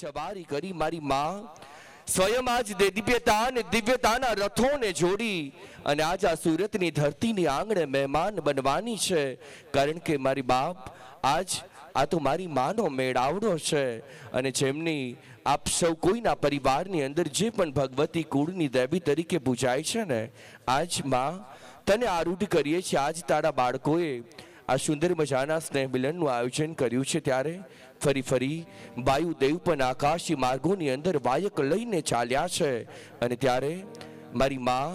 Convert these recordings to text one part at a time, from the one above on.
સવારી કરી મારી માં સ્વયં આજ દિવ્યતા અને દિવ્યતાના રથોને જોડી અને આજ આ સુરતની ધરતીની આંગણે મહેમાન બનવાની છે. કારણ કે મારી બાપ આજ આ તો મારી માનો મેળાવડો છે અને જેમની આપ સૌ કોઈના પરિવારની અંદર જે પણ ભગવતી કુળની દેવી તરીકે પૂજાય છે ને, આજ માં તને આરૂઢ કરીએ છીએ. આજ તારા બાળકોએ આ સુંદર મજાના સ્નેહ મિલનનું આયોજન કર્યું છે ત્યારે ફરી વાયુદેવ પણ આકાશી માર્ગોની અંદર વાયક લઈને ચાલ્યા છે અને ત્યારે મારી માં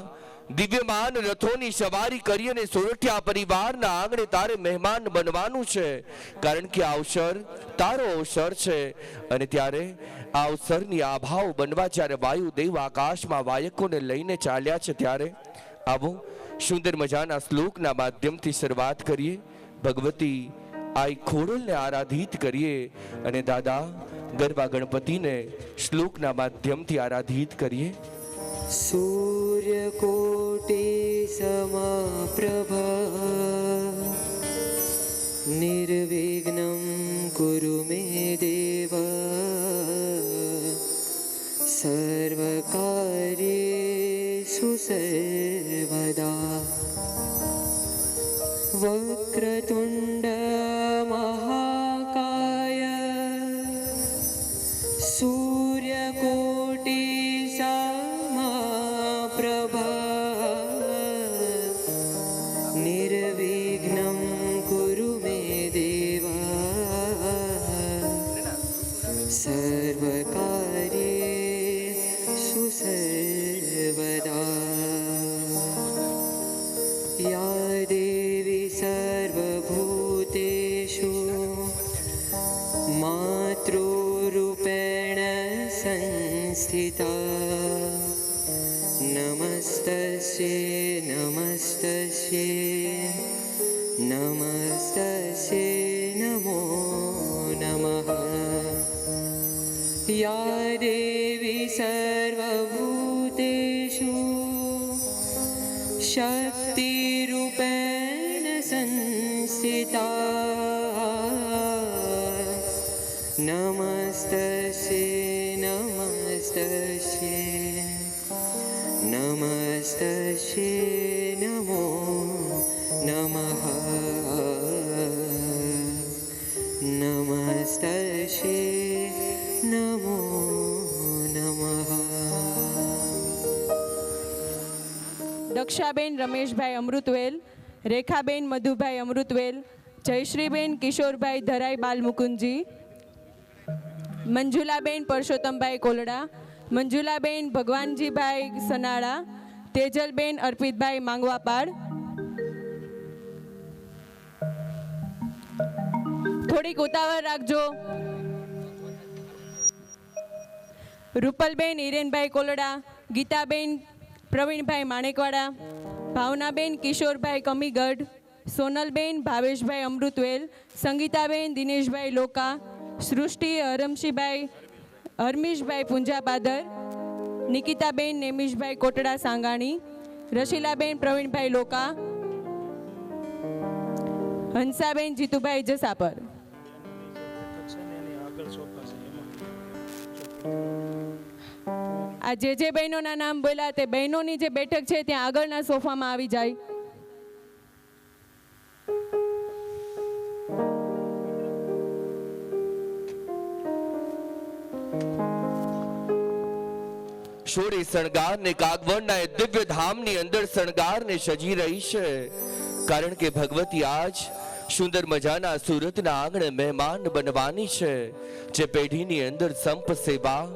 દિવ્યમાન રથોની સવારી કરી અને સોરઠિયા પરિવારના આંગણે તારે મહેમાન બનવાનું છે. કારણ કે આ અવસર તારો અવસર છે અને ત્યારે આ અવસરની આભાવ બનવા જ્યારે વાયુદેવ આકાશમાં વાયકોને લઈને ચાલ્યા છે ત્યારે આવો સુંદર મજાના શ્લોકના માધ્યમથી શરૂઆત કરીએ. ભગવતી આ ખોડલને આરાધિત કરીએ અને દાદા ગરબા ગણપતિને શ્લોકના માધ્યમથી આરાધિત કરીએ. સૂર્યકોટી સમપ્રભા નિર્વિઘ્नं કુરુ મે દેવ સર્વકાર્યેષુ સર્વદા વક્રતુંડ મહાકાય સૂર્યકોટી સમપ્રભા નિર્વિઘ્नं કુરુ મે દેવ સર્વકાર્યેષુ સર્વદા યા દેવી સર્વભૂતેષુ માતૃરૂપેણ સંસ્થિતા નમસ્તસ્યે નમસ્તસ્યે નમસ્તસ્યે નમો નમઃ યા દેવી સર્વભૂતેષુ શક્તિરૂપેણ સંસ્થિતા નમસ્તસ્યે નમસ્તસ્યે નમસ્તસ્યે નમો નમઃ નમસ્તસ્યે નમો નમઃ. દક્ષાબેન રમેશભાઈ અમૃતવેલ, રેખાબેન મધુભાઈ અમૃતવેલ, જયશ્રીબેન કિશોરભાઈ ધરાઈ બાલમુકુંદજી, મંજુલાબેન પરસોત્તમભાઈ કોલડા, મંજુલાબેન ભગવાનજીભાઈ સનાળા, તેજલબેન અર્પિતભાઈ માંગવાપાડ. થોડીક ઉતાવળ રાખજો. રૂપલબેન હિરેનભાઈ કોલડા, ગીતાબેન પ્રવીણભાઈ માણેકવાડા, ભાવનાબેન કિશોરભાઈ કમીગઢ, સોનલબેન ભાવેશભાઈ અમૃતવેલ, સંગીતાબેન દિનેશભાઈ લોકા, સૃષ્ટિ હરમશીભાઈ હરમીશભાઈ પુંજાપાદર, નિકિતાબેન નેમિશભાઈ કોટડા સાંગાણી, રશીલાબેન પ્રવીણભાઈ લોકા, હંસાબેન જીતુભાઈ જસાપર. આ જે બહેનોના નામ બોલ્યા તે બહેનોની જે બેઠક છે ત્યાં આગળના સોફામાં આવી જાય. શોરે શણગાર ને કાગવડના દિવ્ય ધામની અંદર શણગારને સજી રહી છે. કારણ કે ભગવતી આજ સુંદર મજાના સુરતના આંગણે મહેમાન બનવાની છે. જે પેઢીની અંદર સંપ સેવા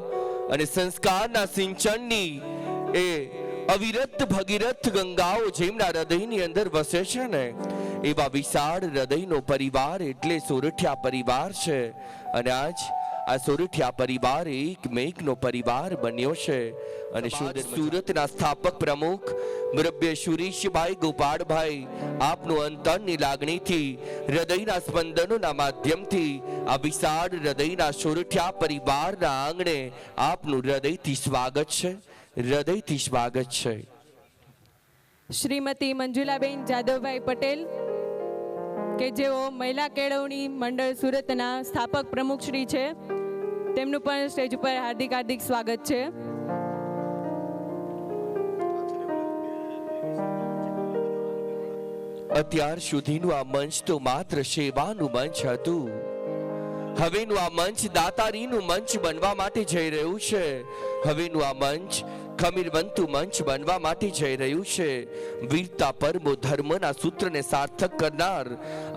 અને સંસ્કારના સિંચનની એ અવિરત ભગીરથ ગંગાઓ જેમના હૃદયની અંદર વસે છે ને, એવા વિશાળ હૃદયનો પરિવાર એટલે સોરઠિયા પરિવાર છે. અને આજ આ સોરઠિયા પરિવાર એકમેકનો પરિવાર બન્યો છે. અને સુરતના સ્થાપક પ્રમુખ મુરબ્બે સુરેશભાઈ ગોપાળભાઈ આપનું અંતરની લાગણીથી હૃદયના સ્પંદનોના માધ્યમથી આ વિશાળ હૃદયના સોરઠિયા પરિવારના આંગણે આપનું હૃદયથી સ્વાગત છે, હૃદયથી સ્વાગત છે. શ્રીમતી મંજુલાબેન જાદવભાઈ પટેલ કે જેઓ મહિલા કેળવણી મંડળ સુરતના સ્થાપક પ્રમુખ શ્રી છે, તેમનું પણ સ્ટેજ ઉપર હાર્દિક હાર્દિક સ્વાગત છે. અત્યાર સુધીનું આ મંચ તો માત્ર સેવાનું મંચ હતું. હવેનું આ મંચ દાતારીનું મંચ બનવા માટે જઈ રહ્યું છે. હવેનું આ મંચ ખમીરવંતુ મંચ બનવા માટે જઈ રહ્યું છે. વીરતા પરમો ધર્મના સૂત્રને સાર્થક કરનાર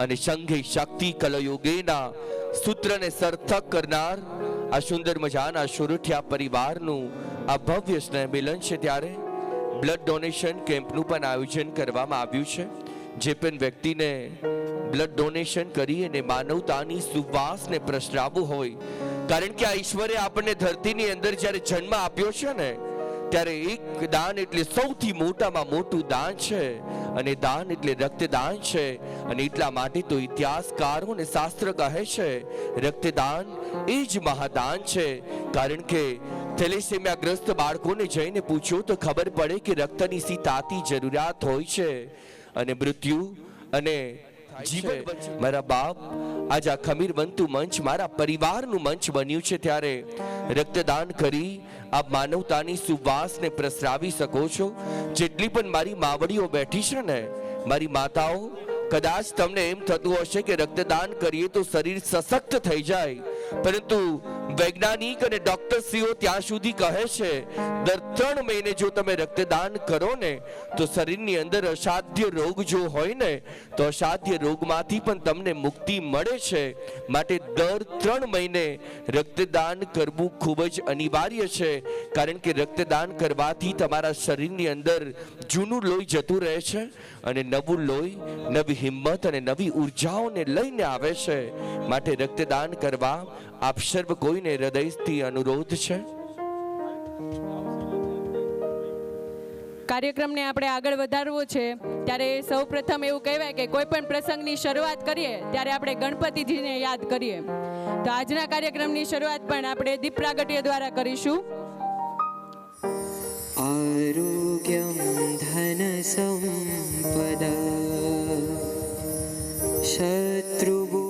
અને સંઘે શક્તિ કલયુગેના સૂત્રને સાર્થક કરનાર આ સુંદર મજાના સોરઠિયા પરિવારનું આ ભવ્ય સ્નેહ મિલન છે. ત્યારે બ્લડ ડોનેશન કેમ્પનું પણ આયોજન કરવામાં આવ્યું છે. જે પણ વ્યક્તિને બ્લડ ડોનેશન કરી અને માનવતાની સુવાસને પ્રસરાવવું હોય, કારણ કે આ ઈશ્વરે આપણને ધરતીની અંદર જ્યારે જન્મ આપ્યો છે ને, ત્યારે એક દાન એટલે સૌથી મોટામાં મોટું દાન છે, અને દાન એટલે રક્તદાન છે. અને એટલા માટે તો ઇતિહાસકારો અને શાસ્ત્ર કહે છે રક્તદાન એ જ મહાદાન છે. કારણ કે થેલેસેમિયાગ્રસ્ત બાળકોને જઈને પૂછો તો ખબર પડે કે રક્તની સી તાતી જરૂરિયાત હોય છે, અને મૃત્યુ અને જીવન. મારા બાપ, આજ આ ખમીરવંતુ મંચ મારા પરિવારનું મંચ બન્યું છે. ત્યારે રક્તદાન કરી આપ માનવતાની સુવાસને પ્રસરાવી શકો છો. જેટલી પણ મારી માવડીઓ બેઠી છે ને, મારી માતાઓ, કદાચ તમને એમ થતું હશે કે રક્તદાન કરીએ તો શરીર સશક્ત થઈ જાય, પરંતુ વૈજ્ઞાનિક અને ડોક્ટરશ્રીઓ ત્યાં સુધી કહે છે દર 3 મહિને જો તમે રક્તદાન કરો ને તો શરીરની અંદર અસાધ્ય રોગ જો હોય ને તો અસાધ્ય રોગમાંથી પણ તમને મુક્તિ મળે છે. માટે દર 3 મહિને રક્તદાન કરવું ખૂબ જ અનિવાર્ય છે. કારણ કે રક્તદાન કરવાથી તમારા શરીરની અંદર જૂનું લોહી જતું રહે છે, અને નવું લોહી નવી હિંમત અને નવી ઉર્જાઓને લઈને આવે છે. માટે રક્તદાન કરવા આપ સર્વ કોઈને હૃદયથી અનુરોધ છે. કાર્યક્રમને આપણે આગળ વધારવો છે, ત્યારે સૌ પ્રથમ એવું કહેવાય કે કોઈ પણ પ્રસંગની શરૂઆત કરીએ ત્યારે આપણે ગણપતિજીને યાદ કરીએ. તો આજના કાર્યક્રમની શરૂઆત પણ આપણે દીપ પ્રાગટ્ય દ્વારા કરીશું. आरोग्यं धनसम्पदा शत्रुबुजूते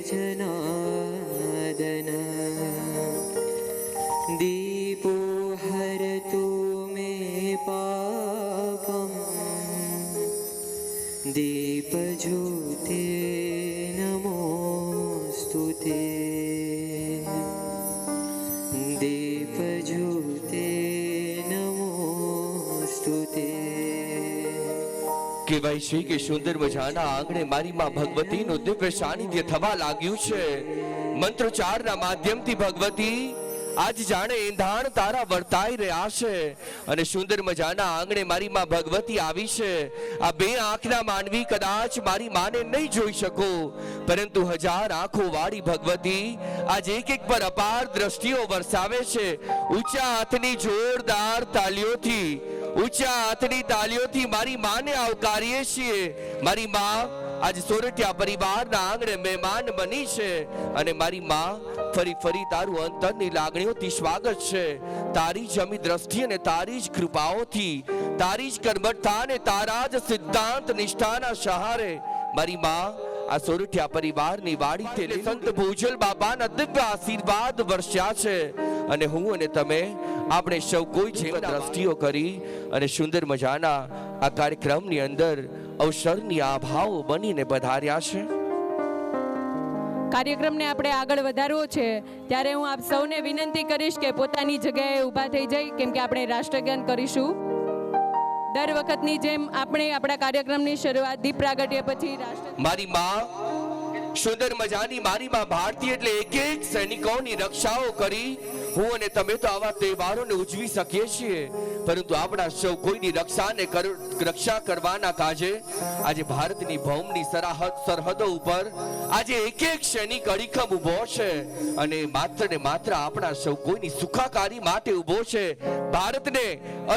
जनादन दीपो हरतु मे पापं दीपज्योते नमोस्तुते दीपज्योते नमोस्तुते. કહેવાય છે કે સુંદર મજાના આંગણે મારી માં ભગવતીનું દિવ્ય સાનિધ્ય થવા લાગ્યું છે. મંત્રોચ્ચારના માધ્યમથી ભગવતી આજ જાણે ઈંધાણ તારા વર્તાઈ રહ્યા છે, અને સુંદર મજાના આંગણે મારી માં ભગવતી આવી છે. આ બે આંખના માનવી કદાચ મારી માને નહીં જોઈ શકો, પરંતુ 1000 આંખો વાળી ભગવતી આજ એક એક પર અપાર દ્રષ્ટિઓ વરસાવે છે. ઊંચા હાથની જોરદાર તાલીઓથી, ઊંચા હાથની તાલીઓથી મારી માને આવકારીએ છીએ. મારી માં આજ સોરઠિયા પરિવારના આંગણે મહેમાન બની છે, અને મારી માં ફરી ફરી તારું અંતરની લાગણીઓથી સ્વાગત છે. તારી જ અમી દ્રષ્ટિ અને તારી જ કૃપાઓથી, તારી જ કર્મઠતા અને તારા જ સિદ્ધાંત નિષ્ઠાના સહારે મારી માં આ સોરઠિયા પરિવારની વાડી તે સંત ભૂજલ બાબાના દિવ્ય આશીર્વાદ વર્ષ્યા છે. અને હું અને તમે આપણે સૌ કોઈ જેમ દ્રષ્ટિઓ કરી અને સુંદર મજાના આ કાર્યક્રમની અંદર અવસરની આભાઓ બનીને પધાર્યા છે. કાર્યક્રમને આપણે આગળ વધારવો છે, ત્યારે હું આપ સૌને વિનંતી કરીશ કે પોતાની જગ્યાએ ઊભા થઈ જાય, કેમ કે આપણે રાષ્ટ્રગાન કરીશું. દર વખતની જેમ આપણે આપણા કાર્યક્રમની શરૂઆત દીપ પ્રાગટ્ય પછી મારી માં સુંદર મજાની મારી માં ભારતી એટલે એક એક સૈનિકોની રક્ષાઓ કરી હું અને તમે તો આવા તહેવારોને ઉજવી શકીએ છીએ, પરંતુ આપણા સૌ કોઈની રક્ષા કરવાના કાજે આજે ભારતની ભૌમની સરહદો ઉપર આજે એક એક સૈનિક અડીખમ ઉભો છે, અને માત્ર ને માત્ર આપણા સૌ કોઈની સુખાકારી માટે ઉભો છે, ભારતને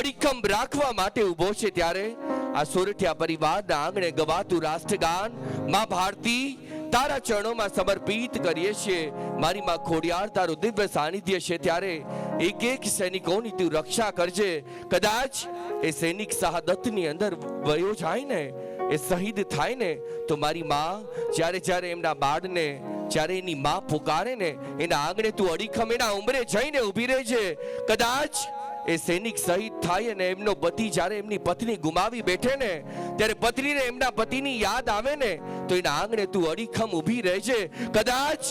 અડીખમ રાખવા માટે ઉભો છે. ત્યારે આ સોરઠિયા પરિવારના આંગણે ગવાતું રાષ્ટ્રગાન માં ભારતી તારા ચરણોમાં સમર્પિત કરીએ છીએ. મારી માં ખોડિયાર તારું દિવ્ય સાનિધ્ય છે, ત્યારે એક એક સૈનિકોની તું રક્ષા કરજે. કદાચ એ સૈનિક શહાદતની અંદર વયો જાય ને એ શહીદ થાય ને તો મારી માં જ્યારે એમના બાળને જ્યારે એની માં પુકારે ને એના આંગણે તું અડીખમ એના ઉંબરે જઈને ઊભી રહેજે. કદાચ એ સૈનિક શહીદ થાય અને એમનો પતિ જ્યારે એમની પત્ની ગુમાવી બેઠે ને ત્યારે પત્નીને એમના પતિની યાદ આવે ને તો એના આંગણે તું અડીખમ ઊભી રહેજે. કદાચ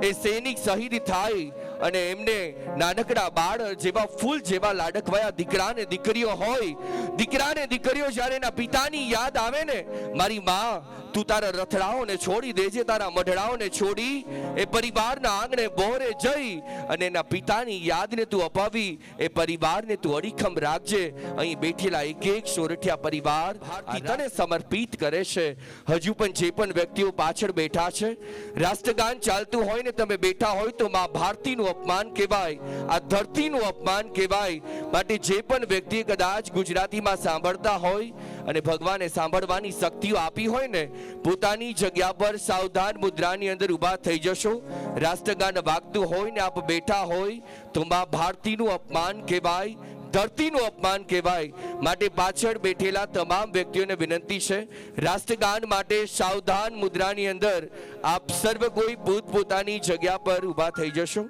એ સૈનિક શહીદ થાય અને એમને નાનકડા બાળ જેવા ફૂલ જેવા લાડકવાયા દીકરા ને દીકરીઓ હોય, દીકરા ને દીકરીઓ જ્યારે એના પિતાની યાદ આવે ને, મારી માં તું તારા રથડાઓને છોડી દેજે, તારા મઢડાઓને છોડી એ પરિવારના આંગણે બોરે જઈ અને એના પિતાની યાદને તું અપાવી એ પરિવારને તું અડીખમ રાખજે. અહીં બેઠેલા એક એક સોરઠિયા પરિવાર પિતાને સમર્પિત કરે છે. હજુ પણ જે પણ વ્યક્તિઓ પાછળ બેઠા છે, રાષ્ટ્રગાન ચાલતું હોય ને તમે બેઠા હોય તો માં ભારતીનું અપમાન કહેવાય, આ ધરતીનું અપમાન કહેવાય. માટે જે પણ વ્યક્તિએ કદાચ ગુજરાતીમાં સાંભળતા હોય અને ભગવાને સાંભળવાની શક્તિઓ આપી હોય ને, પોતાની જગ્યા પર સાવધાન મુદ્રાની અંદર ઊભા થઈ જશો. રાષ્ટ્રગાન વાગતું હોય ને આપ બેઠા હોય તો માં ભારતીનું અપમાન કહેવાય, ધરતીનું અપમાન કહેવાય. માટે પાછળ બેઠેલા તમામ વ્યક્તિઓને વિનંતી છે, રાષ્ટ્રગાન માટે સાવધાન મુદ્રાની અંદર આપ સર્વ કોઈ પોતપોતાની જગ્યા પર ઊભા થઈ જશો.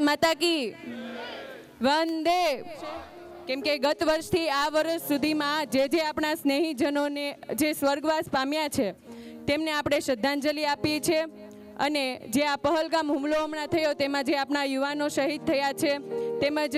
માતા કી વંદે. કેમ કે ગત વર્ષથી આ વર્ષ સુધીમાં જે આપણા સ્નેહીજનોને જે સ્વર્ગવાસ પામ્યા છે તેમને આપણે શ્રદ્ધાંજલિ આપીએ છીએ. અને જે આ પહલગામ હુમલો હમણાં થયો તેમાં જે આપણા યુવાનો શહીદ થયા છે, તેમજ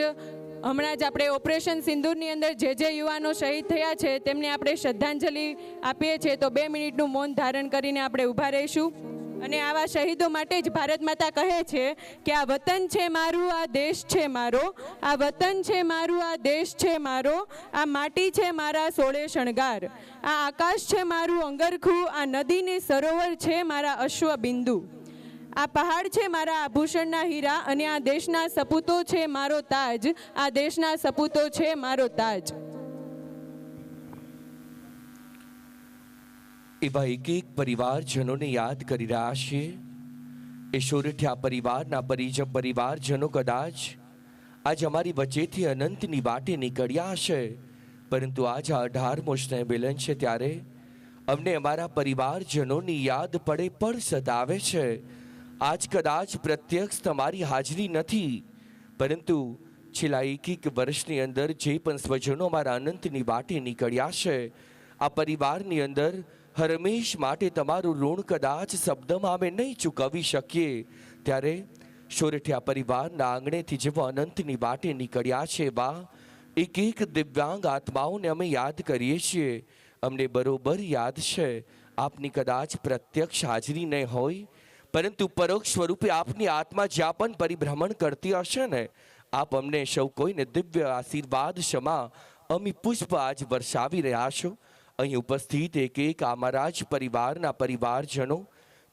હમણાં જ આપણે ઓપરેશન સિંદૂરની અંદર જે યુવાનો શહીદ થયા છે તેમને આપણે શ્રદ્ધાંજલિ આપીએ છીએ. તો 2 મિનિટનું મૌન ધારણ કરીને આપણે ઊભા રહીશું. અને આવા શહીદો માટે જ ભારત માતા કહે છે કે આ વતન છે મારું, આ દેશ છે મારો, આ વતન છે મારું, આ દેશ છે મારો, આ માટી છે મારા સોળે શણગાર, આ આકાશ છે મારું અંગરખું, આ નદીને સરોવર છે મારા અશ્વબિંદુ, આ પહાડ છે મારા આભૂષણના હીરા, અને આ દેશના સપૂતો છે મારો તાજ, આ દેશના સપૂતો છે મારો તાજ. એવા એક એક પરિવારજનોને યાદ કરી રહ્યા છીએ. એ સોરઠિયા પરિવારના પરિવારજનો કદાચ આજ અમારી વચ્ચેથી અનંતની વાટે નીકળ્યા હશે, પરંતુ આજ 18મો સ્નેહ મિલન છે ત્યારે અમને અમારા પરિવારજનોની યાદ પણ સતાવે છે. આજ કદાચ પ્રત્યક્ષ તમારી હાજરી નથી, પરંતુ છેલ્લા એક વર્ષની અંદર જે પણ સ્વજનો અમારા અનંતની વાટે નીકળ્યા છે, આ પરિવારની અંદર હરમેશ માટે તમારું ઋણ કદાચ શબ્દમાં અમે નહીં ચૂકવી શકીએ. ત્યારે સોરઠિયા પરિવારના આંગણેથી જેવો અનંતની વાટે નીકળ્યા છે, એવા એક એક દિવ્યાંગ આત્માઓને અમે યાદ કરીએ છીએ. અમને બરોબર યાદ છે, આપની કદાચ પ્રત્યક્ષ હાજરી નહીં હોય, પરંતુ પરોક્ષ સ્વરૂપે આપની આત્મા જ્યાં પણ પરિભ્રમણ કરતી હશે ને, આપ અમને સૌ કોઈને દિવ્ય આશીર્વાદ ક્ષમા અમી પુષ્પ આજ વર્ષાવી રહ્યા છો. અહીં ઉપસ્થિત એક એક અમારા જ પરિવારના પરિવારજનો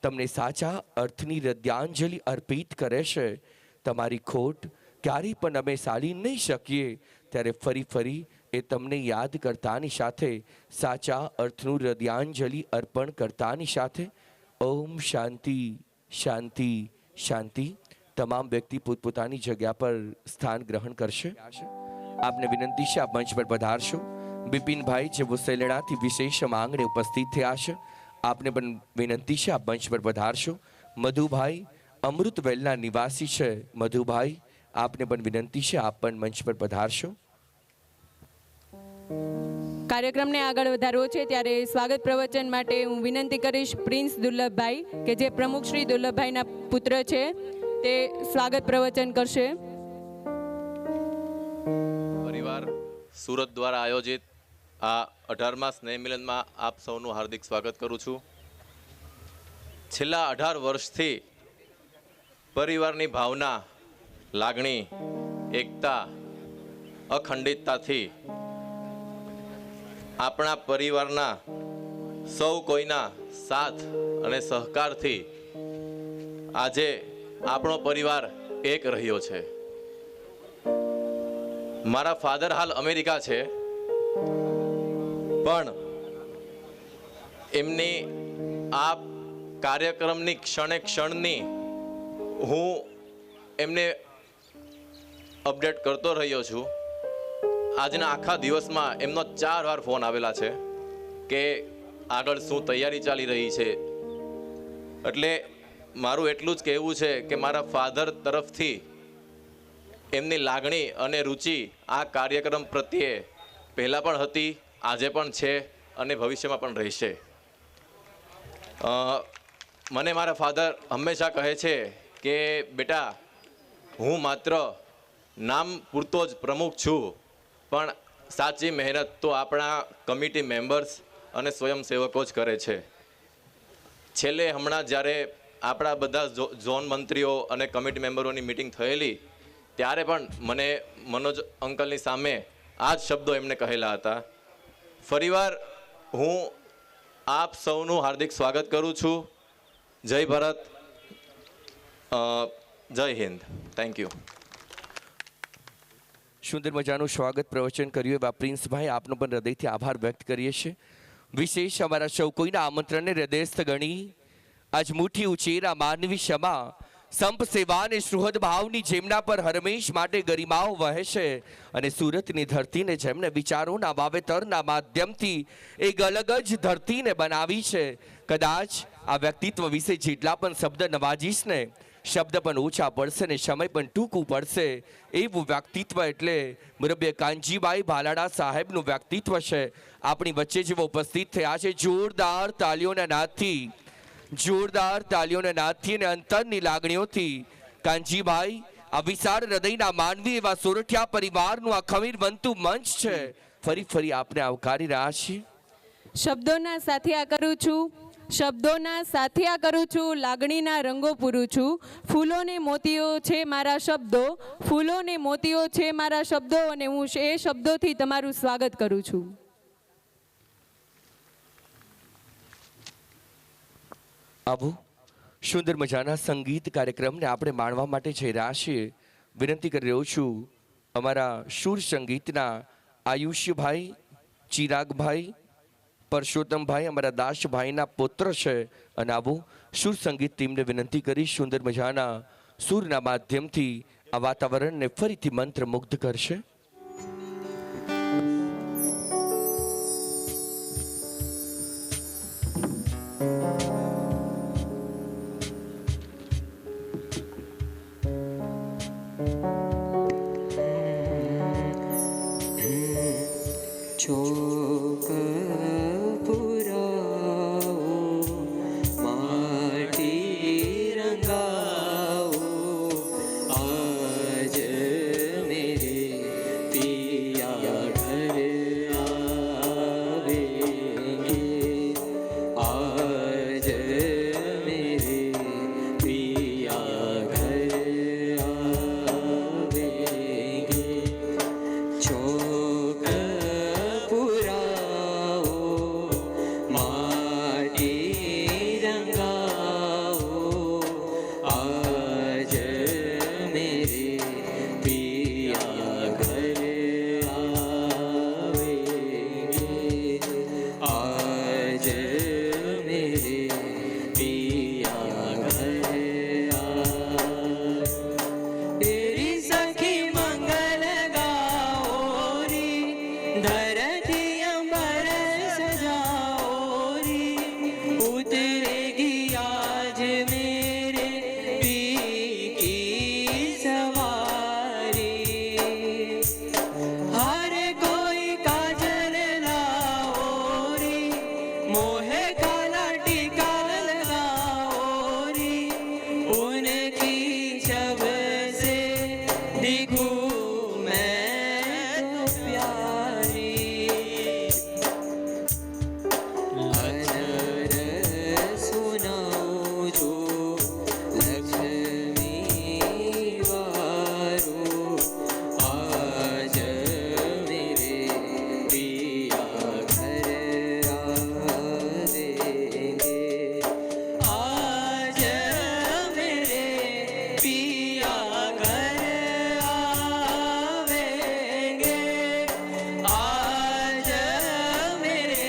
તમને સાચા અર્થની હૃદયાંજલિ અર્પિત કરે છે. તમારી ખોટ ક્યારેય પણ અમે સાલી નહીં શકીએ, ત્યારે ફરી એ તમને યાદ કરતાની સાથે સાચા અર્થનું હૃદયાંજલિ અર્પણ કરતાની સાથે ઓમ શાંતિ શાંતિ શાંતિ. તમામ વ્યક્તિ પોતપોતાની જગ્યા પર સ્થાન ગ્રહણ કરશે. આપને વિનંતી છે, આપ મંચ પર પધારશો. બિપિનભાઈ જેઓ સેલણાથી વિશેષ માંગણે ઉપસ્થિત થયા છે, આપને પણ વિનંતી છે આપ મંચ પર પધારશો. મધુભાઈ અમૃતવેલના નિવાસી છે, મધુભાઈ આપને પણ વિનંતી છે આપ પણ મંચ પર પધારશો. કાર્યક્રમને આગળ વધારવો છે ત્યારે સ્વાગત પ્રવચન માટે હું વિનંતી કરીશ પ્રિન્સ દુર્લભભાઈ કે જે પ્રમુખ શ્રી દુર્લભભાઈના પુત્ર છે તે સ્વાગત પ્રવચન કરશે. પરિવાર સુરત દ્વારા આયોજિત આ 18મા સ્નેહ મિલનમાં આપ સૌનું હાર્દિક સ્વાગત કરું છું. છેલ્લા 18 વર્ષથી પરિવારની ભાવના, લાગણી, એકતા, અખંડિતતાથી આપણા પરિવારના સૌ કોઈના સાથ અને સહકારથી આજે આપણો પરિવાર એક રહ્યો છે. મારા ફાધર હાલ અમેરિકા છે, પણ એમની આ કાર્યક્રમની ક્ષણે ક્ષણની હું એમને અપડેટ કરતો રહ્યો છું. આજના આખા દિવસમાં એમનો 4 વાર ફોન આવેલા છે કે આગળ શું તૈયારી ચાલી રહી છે. એટલે મારું એટલું જ કહેવું છે કે મારા ફાધર તરફથી એમની લાગણી અને રુચિ આ કાર્યક્રમ પ્રત્યે પહેલાં પણ હતી, આજે પણ છે અને ભવિષ્યમાં પણ રહેશે. મને મારા ફાધર હંમેશા કહે છે કે બેટા, હું માત્ર નામ પૂરતો જ પ્રમુખ છું, પણ સાચી મહેનત તો આપણા કમિટી મેમ્બર્સ અને સ્વયંસેવકો જ કરે છે. છેલ્લે હમણાં જ્યારે આપણા બધા ઝોન મંત્રીઓ અને કમિટી મેમ્બરોની મિટિંગ થયેલી ત્યારે પણ મને મનોજ અંકલની સામે આ જ શબ્દો એમને કહેલા હતા. ફરીવાર હું આપ સૌનું હાર્દિક સ્વાગત કરું છું. જય ભારત, જય હિન્દ. Thank you. સુંદર મજાનું સ્વાગત પ્રવચન કર્યું એવા પ્રિન્સભાઈ આપનો પણ હૃદયથી આભાર વ્યક્ત કરીએ છીએ. વિશેષ અમારા સૌ કોઈના આમંત્રણને હૃદયસ્થ ગણી આજ મુઠ્ઠી ઉચેરા માનવી ક્ષમા સંપ સેવા અને સુહૃદ ભાવની જેમના પર હરમેશ માટે ગરિમાઓ વહે છે અને સુરતની ધરતીને જેમને વિચારોના વાવેતરના માધ્યમથી એક અલગ જ ધરતીને બનાવી છે. કદાચ આ વ્યક્તિત્વ વિશે જેટલા પણ શબ્દ નવાજીશ ને શબ્દ પણ ઓછા પડશે ને સમય પણ ટૂંકું પડશે. એવું વ્યક્તિત્વ એટલે મુરબ્બે કાનજીભાઈ ભાલાડા સાહેબનું વ્યક્તિત્વ છે. આપણી વચ્ચે જેવો ઉપસ્થિત થયા છે, જોરદાર તાલીઓના નાદથી અને અંતરની લાગણીઓથી કાનજીભાઈ આ વિશાળ હૃદયના માનવી એવા સોરઠિયા પરિવારનું આ ખમીર બનતું મંચ છે. ફરી આપને આવકારી રહ્યા છીએ. શબ્દોના સાથે આ કરું છું, લાગણીના રંગો પૂરું છું. ફૂલોને મોતીઓ છે મારા શબ્દો, ફૂલોને મોતીઓ છે મારા શબ્દો, અને હું એ શબ્દોથી તમારું સ્વાગત કરું છું. આવું સુંદર મજાના સંગીત કાર્યક્રમને આપણે માણવા માટે જઈ રહ્યા છીએ. વિનંતી કરી રહ્યો છું અમારા સુર સંગીતના આયુષ્યભાઈ, ચિરાગભાઈ, પરસોત્તમભાઈ અમારા દાસભાઈના પુત્ર છે, અને આવું સુર સંગીત ટીમને વિનંતી કરી સુંદર મજાના સુરના માધ્યમથી આ વાતાવરણને ફરીથી મંત્રમુગ્ધ કરશે. ચોક પુરાવો, માટી રંગાવો, આજ મેરે પિયા ઘર આવેંગે, આજ મેરે પિયા ઘર આવેંગે. ચોક ધરતી हर कोई काजल लाओ री मोहे काला टीका लगाओ री उनकी जब से दिखूं मैं तो प्यारी अनर सुनाओ जो लक्ष्मी वारो आज मेरे पिया घर आवेंगे आज मेरे पिया घर आवेंगे आज मेरे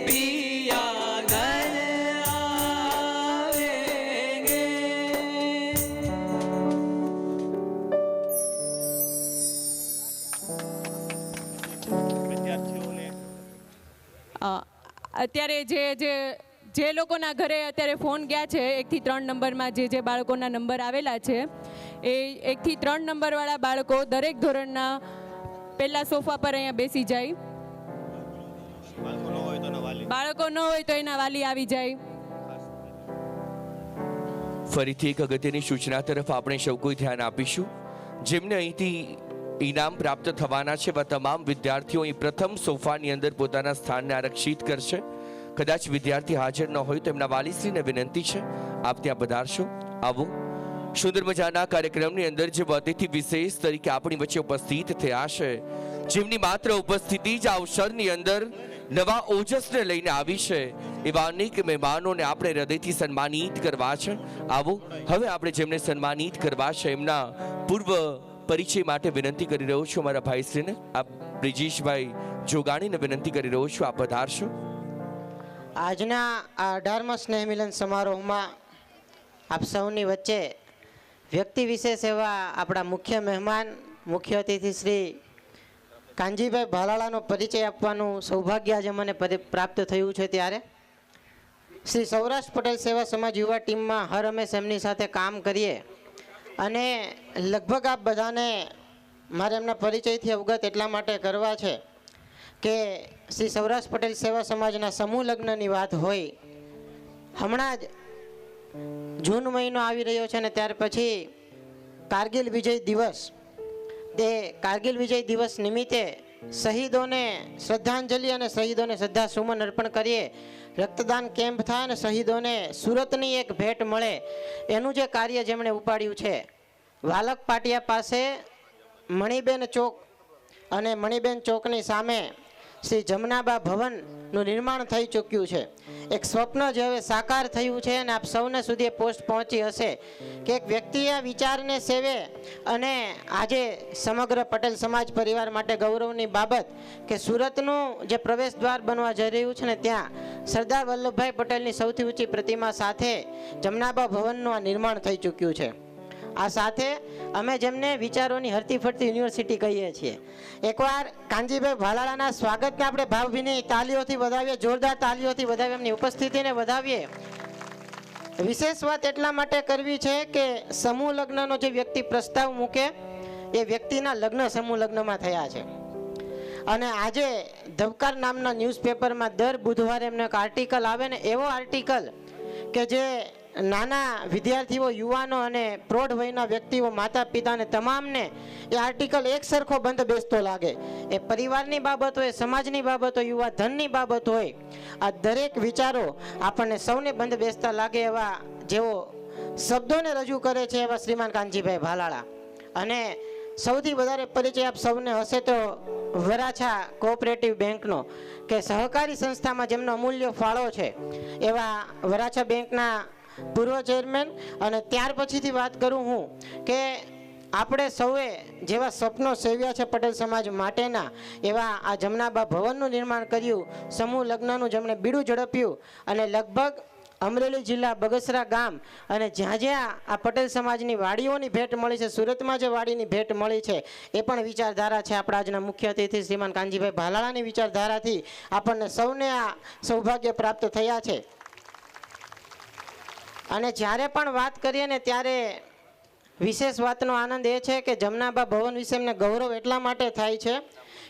पिया घर आवेंगे અત્યારે જે લોકોના ઘરે અત્યારે ફોન ગયા છે 1 થી 3 નંબરમાં જે બાળકોના નંબર આવેલા છે એ 1 થી 3 નંબરવાળા બાળકો દરેક ધોરણના પહેલા સોફા પર અહીંયા બેસી જાય. બાળકો ન હોય તો એના વાલી આવી જાય. ફરીથી એક અગત્યની સૂચના તરફ આપણે સૌ કોઈ ધ્યાન આપીશું. જેમને અહીંથી ઇનામ પ્રાપ્ત થવાના છે એવા તમામ વિદ્યાર્થીઓ અહીં પ્રથમ સોફાની અંદર પોતાના સ્થાનને આરક્ષિત કરશે. કદાચ વિદ્યાર્થી હાજર ન હોય તો એમના વાલીશ્રીને વિનંતી છે આપ ત્યાં પધારશો. આવો સુંદર મજાના કાર્યક્રમની અંદર જે અતિથિ વિશેષ તરીકે આપણી વચ્ચે ઉપસ્થિત થયા છે, જેમની માત્ર ઉપસ્થિતિ જ આ અવસરની અંદર નવા ઓજસને લઈને આવી છે, એવા અનેક મહેમાનોને આપણે હૃદયથી સન્માનિત કરવા છે. આવો હવે આપણે જેમને સન્માનિત કરવા છે એમના પૂર્વ પરિચય માટે વિનંતી કરી રહ્યો છું મારા ભાઈશ્રીને. આપ બ્રિજેશભાઈ જોગાણીને વિનંતી કરી રહ્યો છું, આપ પધારશો. આજના આ 18મા સ્નેહ મિલન સમારોહમાં આપ સૌની વચ્ચે વ્યક્તિ વિશેષ એવા આપણા મુખ્ય મહેમાન મુખ્ય અતિથિ શ્રી કાનજીભાઈ ભાલાળાનો પરિચય આપવાનું સૌભાગ્ય આજે મને પ્રાપ્ત થયું છે. ત્યારે શ્રી સૌરાષ્ટ્ર પટેલ સેવા સમાજ યુવા ટીમમાં હર હંમેશ એમની સાથે કામ કરીએ અને લગભગ આપ બધાને મારે એમના પરિચયથી અવગત એટલા માટે કરવા છે કે શ્રી સૌરાષ્ટ્ર પટેલ સેવા સમાજના સમૂહ લગ્નની વાત હોય. હમણાં જ જૂન મહિનો આવી રહ્યો છે અને ત્યાર પછી કારગિલ વિજય દિવસ, તે કારગિલ વિજય દિવસ નિમિત્તે શહીદોને શ્રદ્ધાંજલિ અને શહીદોને શ્રદ્ધા સુમન અર્પણ કરીએ, રક્તદાન કેમ્પ થાય અને શહીદોને સુરતની એક ભેટ મળે, એનું જે કાર્ય જેમણે ઉપાડ્યું છે. વાલક પાટિયા પાસે મણિબેન ચોક અને મણિબેન ચોકની સામે શ્રી જમનાબા ભવનનું નિર્માણ થઈ ચૂક્યું છે. એક સ્વપ્ન જે હવે સાકાર થયું છે અને આપ સૌને સુધી પોસ્ટ પહોંચી હશે કે એક વ્યક્તિ આ વિચારને સેવે અને આજે સમગ્ર પટેલ સમાજ પરિવાર માટે ગૌરવની બાબત કે સુરતનું જે પ્રવેશ દ્વાર બનવા જઈ રહ્યું છે ને ત્યાં સરદાર વલ્લભભાઈ પટેલની સૌથી ઊંચી પ્રતિમા સાથે જમનાબા ભવનનું આ નિર્માણ થઈ ચૂક્યું છે. આ સાથે અમે જેમને વિચારોની હરતી ફરતી યુનિવર્સિટી કહીએ છીએ, એકવાર કાનજીભાઈ ભાલાળાના સ્વાગતને આપણે ભાવભીની તાલીઓથી વધાવીએ, જોરદાર તાલીઓથી વધાવીએ, એમની ઉપસ્થિતિને વધાવીએ. વિશેષ વાત એટલા માટે કરવી છે કે સમૂહ લગ્નનો જે વ્યક્તિ પ્રસ્તાવ મૂકે એ વ્યક્તિના લગ્ન સમૂહ લગ્નમાં થયા છે. અને આજે ધબકાર નામના ન્યૂઝપેપરમાં દર બુધવારે એમનો એક આર્ટિકલ આવે ને, એવો આર્ટિકલ કે જે નાના વિદ્યાર્થીઓ, યુવાનો અને પ્રૌઢ વયના વ્યક્તિઓ, માતા પિતાને તમામને એ આર્ટિકલ એક સરખો બંધ બેસતો લાગે. એ પરિવારની બાબત હોય, સમાજની બાબત હોય, યુવા ધનની બાબત હોય, આ દરેક વિચારો આપણને સૌને બંધ બેસતા લાગે એવા જેઓ શબ્દોને રજૂ કરે છે એવા શ્રીમાન કાનજીભાઈ ભાલાળા. અને સૌથી વધારે પરિચય આપ સૌને હશે તો વરાછા કોઓપરેટિવ બેંકનો કે સહકારી સંસ્થામાં જેમનો અમૂલ્ય ફાળો છે એવા વરાછા બેંકના પૂર્વ ચેરમેન. અને ત્યાર પછીથી વાત કરું હું કે આપણે સૌએ જેવા સ્વપ્નો સેવ્યા છે પટેલ સમાજ માટેના, એવા આ જમનાબા ભવનનું નિર્માણ કર્યું, સમૂહ લગ્નનું જેમણે બીડું ઝડપ્યું અને લગભગ અમરેલી જિલ્લા બગસરા ગામ અને જ્યાં જ્યાં આ પટેલ સમાજની વાડીઓની ભેટ મળી છે, સુરતમાં જે વાડીની ભેટ મળી છે એ પણ વિચારધારા છે આપણા આજના મુખ્ય અતિથિ શ્રીમાન કાનજીભાઈ ભાલાળાની વિચારધારાથી આપણને સૌને આ સૌભાગ્ય પ્રાપ્ત થયા છે. અને જ્યારે પણ વાત કરીએ ને ત્યારે વિશેષ વાતનો આનંદ એ છે કે જમનાબા ભવન વિશે એમને ગૌરવ એટલા માટે થાય છે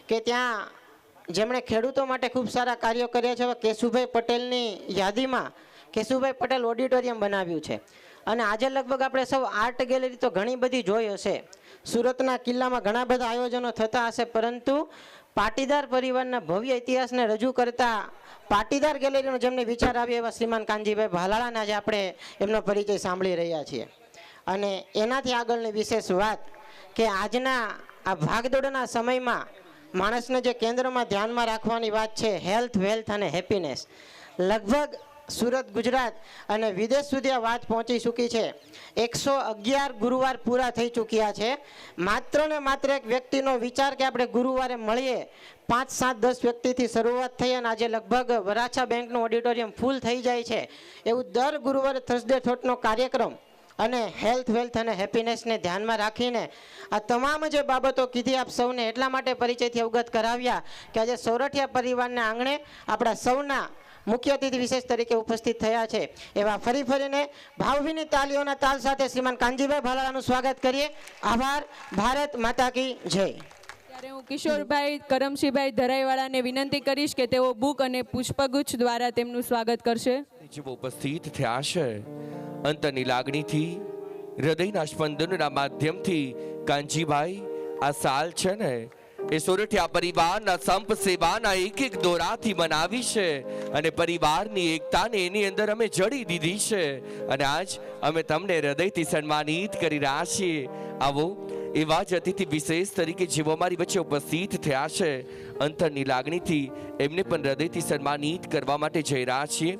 કે ત્યાં જેમણે ખેડૂતો માટે ખૂબ સારા કાર્યો કર્યા છે. કેશુભાઈ પટેલની યાદીમાં કેશુભાઈ પટેલ ઓડિટોરિયમ બનાવ્યું છે. અને આજે લગભગ આપણે સૌ આર્ટ ગેલેરી તો ઘણી બધી જોઈ હશે, સુરતના કિલ્લામાં ઘણા બધા આયોજનો થતા હશે, પરંતુ પાટીદાર પરિવારના ભવ્ય ઇતિહાસને રજૂ કરતા પાટીદાર ગેલેરીનો જેમને વિચાર આવ્યો એવા શ્રીમાન કાનજીભાઈ ભાલાળાના આજે આપણે એમનો પરિચય સાંભળી રહ્યા છીએ. અને એનાથી આગળની વિશેષ વાત કે આજના આ ભાગદોડના સમયમાં માણસને જે કેન્દ્રમાં ધ્યાનમાં રાખવાની વાત છે, હેલ્થ, વેલ્થ અને હેપીનેસ. લગભગ સુરત, ગુજરાત અને વિદેશ સુધી આ વાત પહોંચી ચૂકી છે. 111 ગુરુવાર પૂરા થઈ ચૂક્યા છે. માત્ર ને માત્ર એક વ્યક્તિનો વિચાર કે આપણે ગુરુવારે મળીએ, 5, 7, 10 વ્યક્તિથી શરૂઆત થઈ અને આજે લગભગ વરાછા બેંકનું ઓડિટોરિયમ ફૂલ થઈ જાય છે. એવું દર ગુરુવારે થર્સડે થોટનો કાર્યક્રમ અને હેલ્થ, વેલ્થ અને હેપીનેસને ધ્યાનમાં રાખીને આ તમામ જે બાબતો કીધી આપ સૌને એટલા માટે પરિચયથી અવગત કરાવ્યા કે આજે સોરઠિયા પરિવારના આંગણે આપણા સૌના મુખ્ય અતિથિ વિશેષ તરીકે ઉપસ્થિત થયા છે. એવા ફરીને ભાવભીની તાલીઓના તાલ સાથે શ્રીમાન કાનજીભાઈ ભાલાળાનું સ્વાગત કરીએ. આભાર. ભારત માતા કી જય. ત્યારે હું કિશોરભાઈ કરમશીભાઈ ધરાઈવાળાને વિનંતી કરીશ કે તેઓ બુક અને પુષ્પગુચ્છ દ્વારા તેમનું સ્વાગત કરશે. જેઓ ઉપસ્થિત થયા છે, અંતરની લાગણીથી, હૃદયના સ્પંદનના માધ્યમથી કાનજીભાઈ આ સાલ છે ને એ સોરઠિયા પરિવારના સંપ સેવાના એક દોરાથી મનાવી છે અને પરિવારની એકતાને એની અંદર અમે જડી દીધી છે. અને આજ અમે તમને હૃદયથી સન્માનિત કરી રહ્યા છીએ. આવો એવા જ અતિથિ વિશેષ તરીકે જેઓ અમારી વચ્ચે ઉપસ્થિત થયા છે, અંતરની લાગણીથી એમને પણ હૃદયથી સન્માનિત કરવા માટે જઈ રહ્યા છીએ.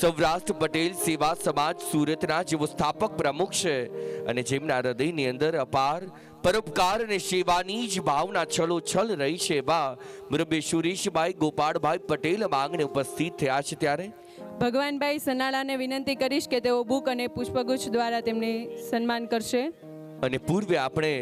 સૌરાષ્ટ્ર પટેલ સેવા સમાજ સુરતના જેઓ સ્થાપક પ્રમુખ છે અને જેમના હૃદયની અંદર અપાર પરોપકાર અને સેવાની જ ભાવના છલોછલ રહી છે એવા મુરબ્બે સુરેશભાઈ ગોપાળભાઈ પટેલ માંગને ઉપસ્થિત થયા છે. ત્યારે ભગવાનભાઈ સનાળાને વિનંતી કરીશ કે તેઓ બુક અને પુષ્પગુચ્છ દ્વારા તેમને સન્માન કરશે. અને પૂર્વે આપણે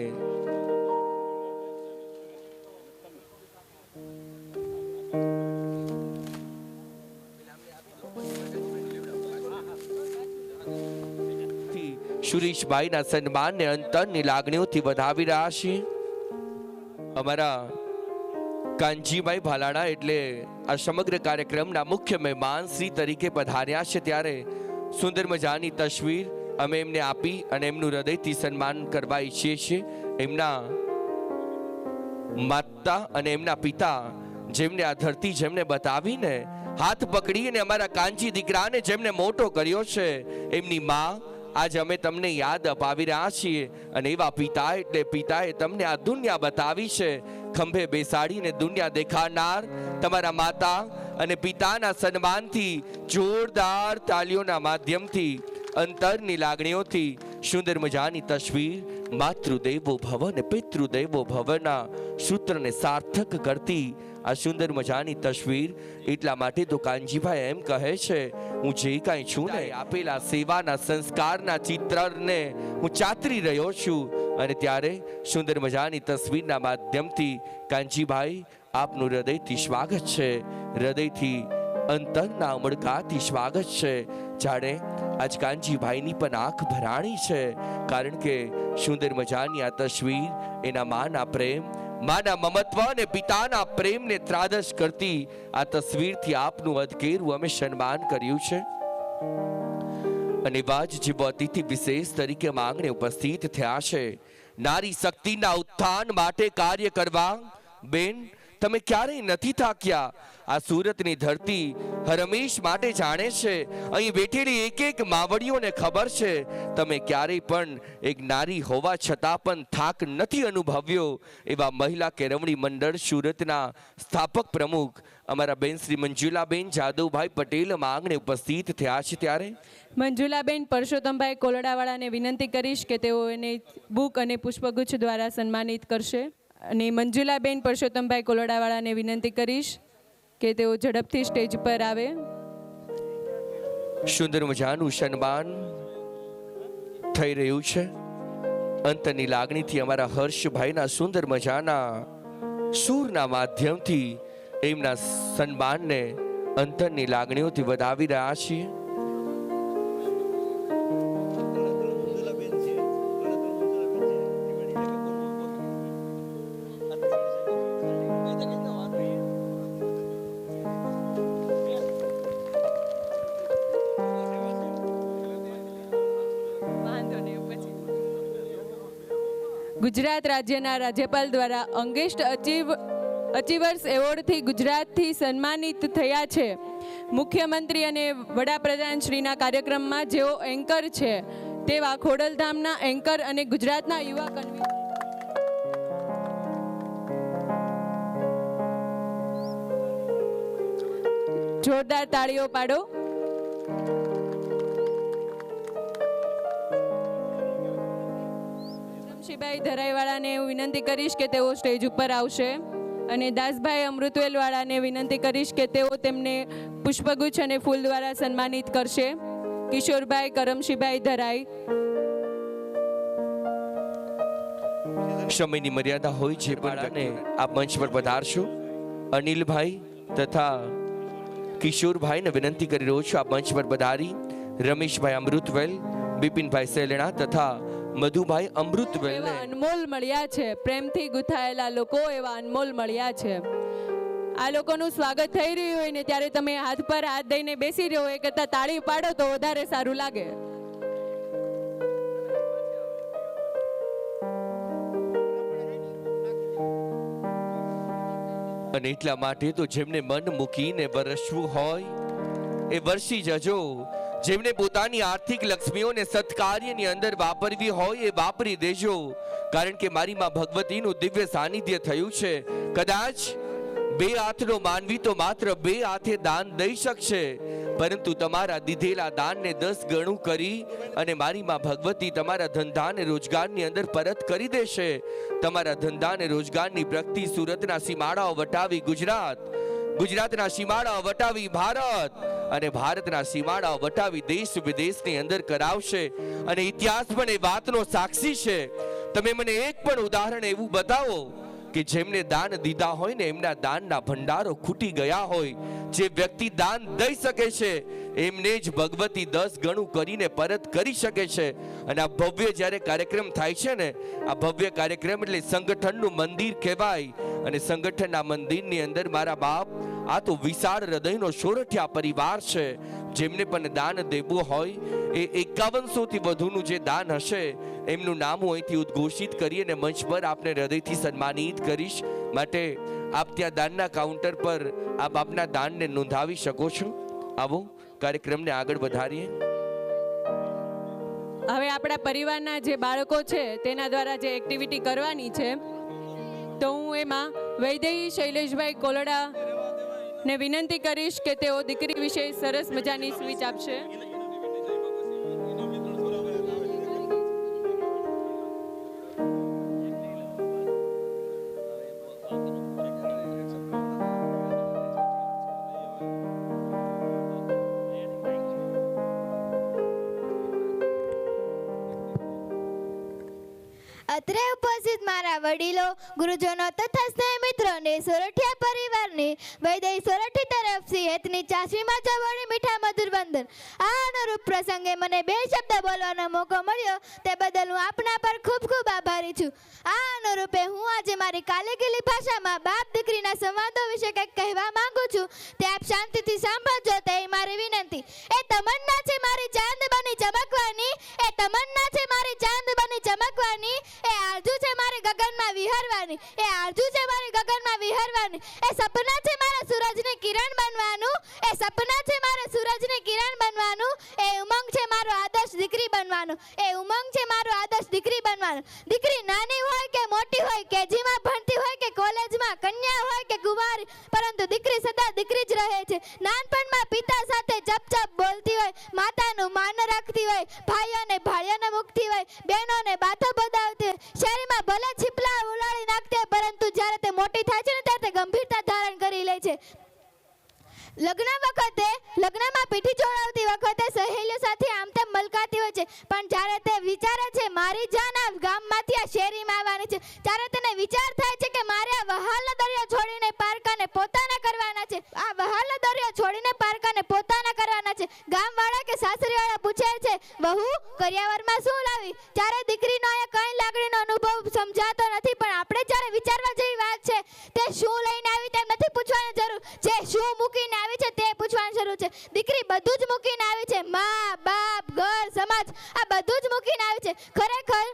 સુરેશભાઈના સન્માનને અંતરની લાગણીઓથી વધાવી રહ્યા છીએ. અમારા કાનજીભાઈ ભાલાળા એટલે આ સમગ્ર કાર્યક્રમના મુખ્ય મહેમાન શ્રી તરીકે પધાર્યા છે. ત્યારે સુંદર મજાની તસવીર અમે એમને આપી અને એમનું હૃદયથી સન્માન કરવા ઈચ્છીએ છીએ. એમના માતા અને એમના પિતા જેમને આ ધરતી જેમને બતાવીને હાથ પકડીને અમારા કાનજી દીકરાને જેમને મોટો કર્યો છે, એમની માં આજ અમે તમને યાદ અપાવી રહ્યા છીએ. અને એવા પિતા એટલે પિતાએ તમને આ દુનિયા બતાવી છે, ખંભે બેસાડીને દુનિયા દેખાડનાર તમારા માતા અને પિતાના સન્માનથી જોરદાર તાલીઓના માધ્યમથી અંતરની લાગણીઓથી સુંદર મજાની તસવીર માતૃદેવો ભવ અને પિતૃદેવો ભવના સૂત્રને સાર્થક કરતી આ સુંદર મજાની તસવીર. એટલા માટે તો કાનજીભાઈ એમ કહે છે, હું જે કાંઈ છું ને આપેલા સેવાના સંસ્કારના ચિત્રને હું ચાતરી રહ્યો છું. અને ત્યારે સુંદર મજાની તસવીરના માધ્યમથી કાનજીભાઈ આપનું હૃદયથી સ્વાગત છે, હૃદયથી અંતરના ઉમળકાથી સ્વાગત છે. જાણે આજ કાનજીભાઈની પણ આંખ ભરાણી છે, કારણ કે સુંદર મજાની આ તસવીર એના માના પ્રેમ, માના મમત્વ અને પિતાના પ્રેમને ત્રાદશ કરતી આ તસવીરથી આપનું અધકેરું અમે સન્માન કર્યું છે. અને વાજ જેવો અતિથિ વિશેષ તરીકે માંગણે ઉપસ્થિત થયા છે, નારી શક્તિના ઉત્થાન માટે કાર્ય કરવા. બેન, તમે ક્યારેય નથી થાક્યા. આ સુરતની ધરતી હરમેશ માટે જાણે છે. અહીં બેઠેલી એક માવડીઓને ખબર છે, તમે ક્યારેય પણ એક નારી હોવા છતાં પણ થાક નથી અનુભવ્યો. એવા મહિલા કેળવણી મંડળ સુરતના સ્થાપક પ્રમુખ અમારા બેન શ્રી મંજુલાબેન જાદવભાઈ પટેલ માંગણે ઉપસ્થિત થયા છે. ત્યારે મંજુલાબેન પરસોત્તમભાઈ કોલડાવાળાને વિનંતી કરીશ કે તેઓ એને બુક અને પુષ્પગુચ્છ દ્વારા સન્માનિત કરશે. અને મંજુલાબેન પરસોત્તમભાઈ કોલડાવાળાને વિનંતી કરીશ કે તેઓ ઝડપથી સ્ટેજ પર આવે. સુંદર મજાનું સન્માન થઈ રહ્યું છે. અંતરની લાગણીથી અમારા હર્ષભાઈના સુંદર મજાના સૂરના માધ્યમથી એમના સન્માનને અંતરની લાગણીઓથી વધાવી રહ્યા છીએ. ગુજરાત રાજ્યના રાજ્યપાલ દ્વારા અંગેસ્ટ અચીવર્સ એવોર્ડથી ગુજરાતથી સન્માનિત થયા છે. મુખ્યમંત્રી અને વડાપ્રધાન શ્રીના કાર્યક્રમમાં જેઓ એન્કર છે તેવા ખોડલધામના એન્કર અને ગુજરાતના યુવા કન્વીનર જોરદાર તાળીઓ પાડો. રમશીભાઈ ધરાઈવાળાને હું વિનંતી કરીશ કે તેઓ સ્ટેજ ઉપર આવશે અને દાસભાઈ અમૃતવેલવાળાને વિનંતી કરીશ કે તેઓ તેમને પુષ્પગુચ્છ અને ફૂલ દ્વારા સન્માનિત કરશે. કિશોરભાઈ કરમશીભાઈ ધરાઈ. સમયની મર્યાદા હોય છે પણ આપ મંચ પર પધારશો. અનિલભાઈ તથા કિશોરભાઈને વિનંતી કરી રહ્યો છું આપ મંચ પર પધારી રમેશભાઈ અમૃતવેલ, બિપિનભાઈ સેલણા તથા મધુભાઈ અમૃતવેલ એવા અનમોલ મળ્યા છે, પ્રેમથી ગુથાયેલા લોકો એવા અનમોલ મળ્યા છે. આ લોકોનું સ્વાગત થઈ રહ્યું હોય ને ત્યારે તમે હાથ પર હાથ દઈને બેસી રહ્યો એ કરતાં તાળી પાડો તો વધારે સારું લાગે. અને એટલા માટે તો જેમને મન મૂકીને વરસવું હોય એ વરસી જજો. જેમને પોતાની આર્થિક લક્ષ્મીઓને સત્કાર્યની અંદર વાપરવી હોય એ વાપરી દેજો. કારણ કે મારી માં ભગવતીનું દિવ્ય સાનિધ્ય થયું છે. કદાચ બે હાથનો માનવી તો માત્ર બે હાથે દાન દઈ શકશે, પરંતુ તમારા દીધેલા દાનને 10 ગણું કરી અને મારી માં ભગવતી તમારા ધંધા અને રોજગારની અંદર પરત કરી દેશે. તમારા ધંધા અને રોજગારની પ્રગતિ સુરતના સીમાડાઓ વટાવી ગુજરાત, ગુજરાતના સીમાડાઓ વટાવી ભારત અને ભારતના સીમાડાઓ વટાવી દેશ વિદેશની અંદર કરાવશે. અને ઇતિહાસ પણ એ વાતનો સાક્ષી છે. તમે મને એક પણ ઉદાહરણ એવું બતાવો કે જેમને દાન દીધા હોય ને એમના દાનના ભંડારો ખૂટી ગયા હોય. જે વ્યક્તિ દાન દઈ શકે છે એમને જ ભગવતી 10 ગણું કરીને પરત કરી શકે છે. અને આ ભવ્ય જ્યારે કાર્યક્રમ થાય છે ને, આ ભવ્ય કાર્યક્રમ એટલે સંગઠનનું મંદિર કહેવાય. અને સંગઠનના મંદિરની અંદર મારા બાપ આ તો વિશાળ હૃદયનો સોરઠિયા પરિવાર છે. જેમને પણ દાન દેવું હોય એ 5100 થી વધુનું જે દાન હશે એમનું નામ હું અહીંથી ઉદ્ઘોષિત કરી અને મંચ પર આપને હૃદયથી સન્માનિત કરીશ. માટે આપ ત્યાં દાનના કાઉન્ટર પર આપ આપના દાનને નોંધાવી શકો છો. આવો કાર્યક્રમને આગળ વધારીએ. હવે આપણા પરિવારના જે બાળકો છે તેના દ્વારા જે એક્ટિવિટી કરવાની છે તો હું એમાં વૈદેહી શૈલેષભાઈ કોલડા ને વિનંતી કરીશ કે તેઓ દીકરી વિશે સરસ મજાની સ્પીચ આપશે. અત્રે ઉપસ્થિત મારા વડીલો, ગુરુજનો તથા સ્નેહ મિત્રોને સોરઠિયા પરિવારની વૈદેહી સોરઠી તરફથી હેતની ચાસણીમાં ચવડી મીઠા મધુર વંદન. આ અનુરૂપ પ્રસંગે મને 2 શબ્દ બોલવાનો મોકો મળ્યો તે બદલ હું આપના પર ખૂબ ખૂબ આભારી છું. આ અનુરૂપે હું આજે મારી કાલીકીલી ભાષામાં બાપ દીકરીના સંવાદો વિશે કંઈક કહેવા માંગુ છું. તે આપ શાંતિથી સાંભળજો તે મારી વિનંતી. એ તમન્ના છે મારી ચાંદ બની ચમકવાની, એ તમન્ના છે મારી ચાંદ બની ચમકવાની, એ આરજુ છે મારી ગગનમાં વિહરવાની, એ આરજુ છે મારી ગગનમાં વિહરવાની, એ સપના છે મારા સૂરજની કિરણ બનવાનું, એ સપના છે મારા સૂરજની કિરણ બનવાનું, એ ઉમંગ છે મારો આદર્શ દીકરી બનવાનું, એ ઉમંગ છે મારો આદર્શ દીકરી બનવાનું. દીકરી નાની હોય કે મોટી હોય, કેજીમાં ભણતી હોય કે કોલેજમાં, કન્યા હોય કે કુંવારી, પરંતુ દીકરી સદા દીકરી જ રહે છે. નાનપણમાં પિતા સાથે ચપ બોલતી હોય, માતાનું માન રાખતી હોય, ભાઈઓને ભાળીઓને મૂકતી હોય, બહેનોને બાથો બધાવતી હોય, શેરીમાં ભલે છીપલા ઉલાળી નાખતી હોય, પરંતુ જ્યારે તે મોટી થાય છે ને ત્યારે તે ગંભીરતા ધારણ કરી લે છે. લગ્નમાં પીઠી જોડાવતી વખતે સહેલીઓ સાથે આમ તેમ મલકાતી હોય છે, પણ જ્યારે તે વિચારે છે મારી જાન આ ગામમાંથી આ શેરીમાં આવવાની છે, ત્યારે તેને વિચાર થાય છે કે મારે આ વહાલનો દરિયો છોડીને પારકાને પોતાના કરવાના છે. આ વહાલનો દરિયો છોડીને પારકાને પોતાના કરવાના છે. ગામવાળા કે સાસરીવાળા પૂછે છે, વહુ કરિયાવરમાં શું લાવી? ત્યારે દીકરીનો અહીંયા કંઈ લાગણીનો અનુભવ સમજાતો નથી, પણ આપણે જ્યારે વિચારવા જેવી વાત છે તે શું લઈને આવી તેમ નથી પૂછવાની જરૂર, જે શું મૂકીને આવી છે તે પૂછવાની જરૂર છે. દીકરી બધું જ મૂકીને આવી છે. મા, બાપ, ઘર, સમાજ આ બધું જ મૂકીને આવી છે. ખરેખર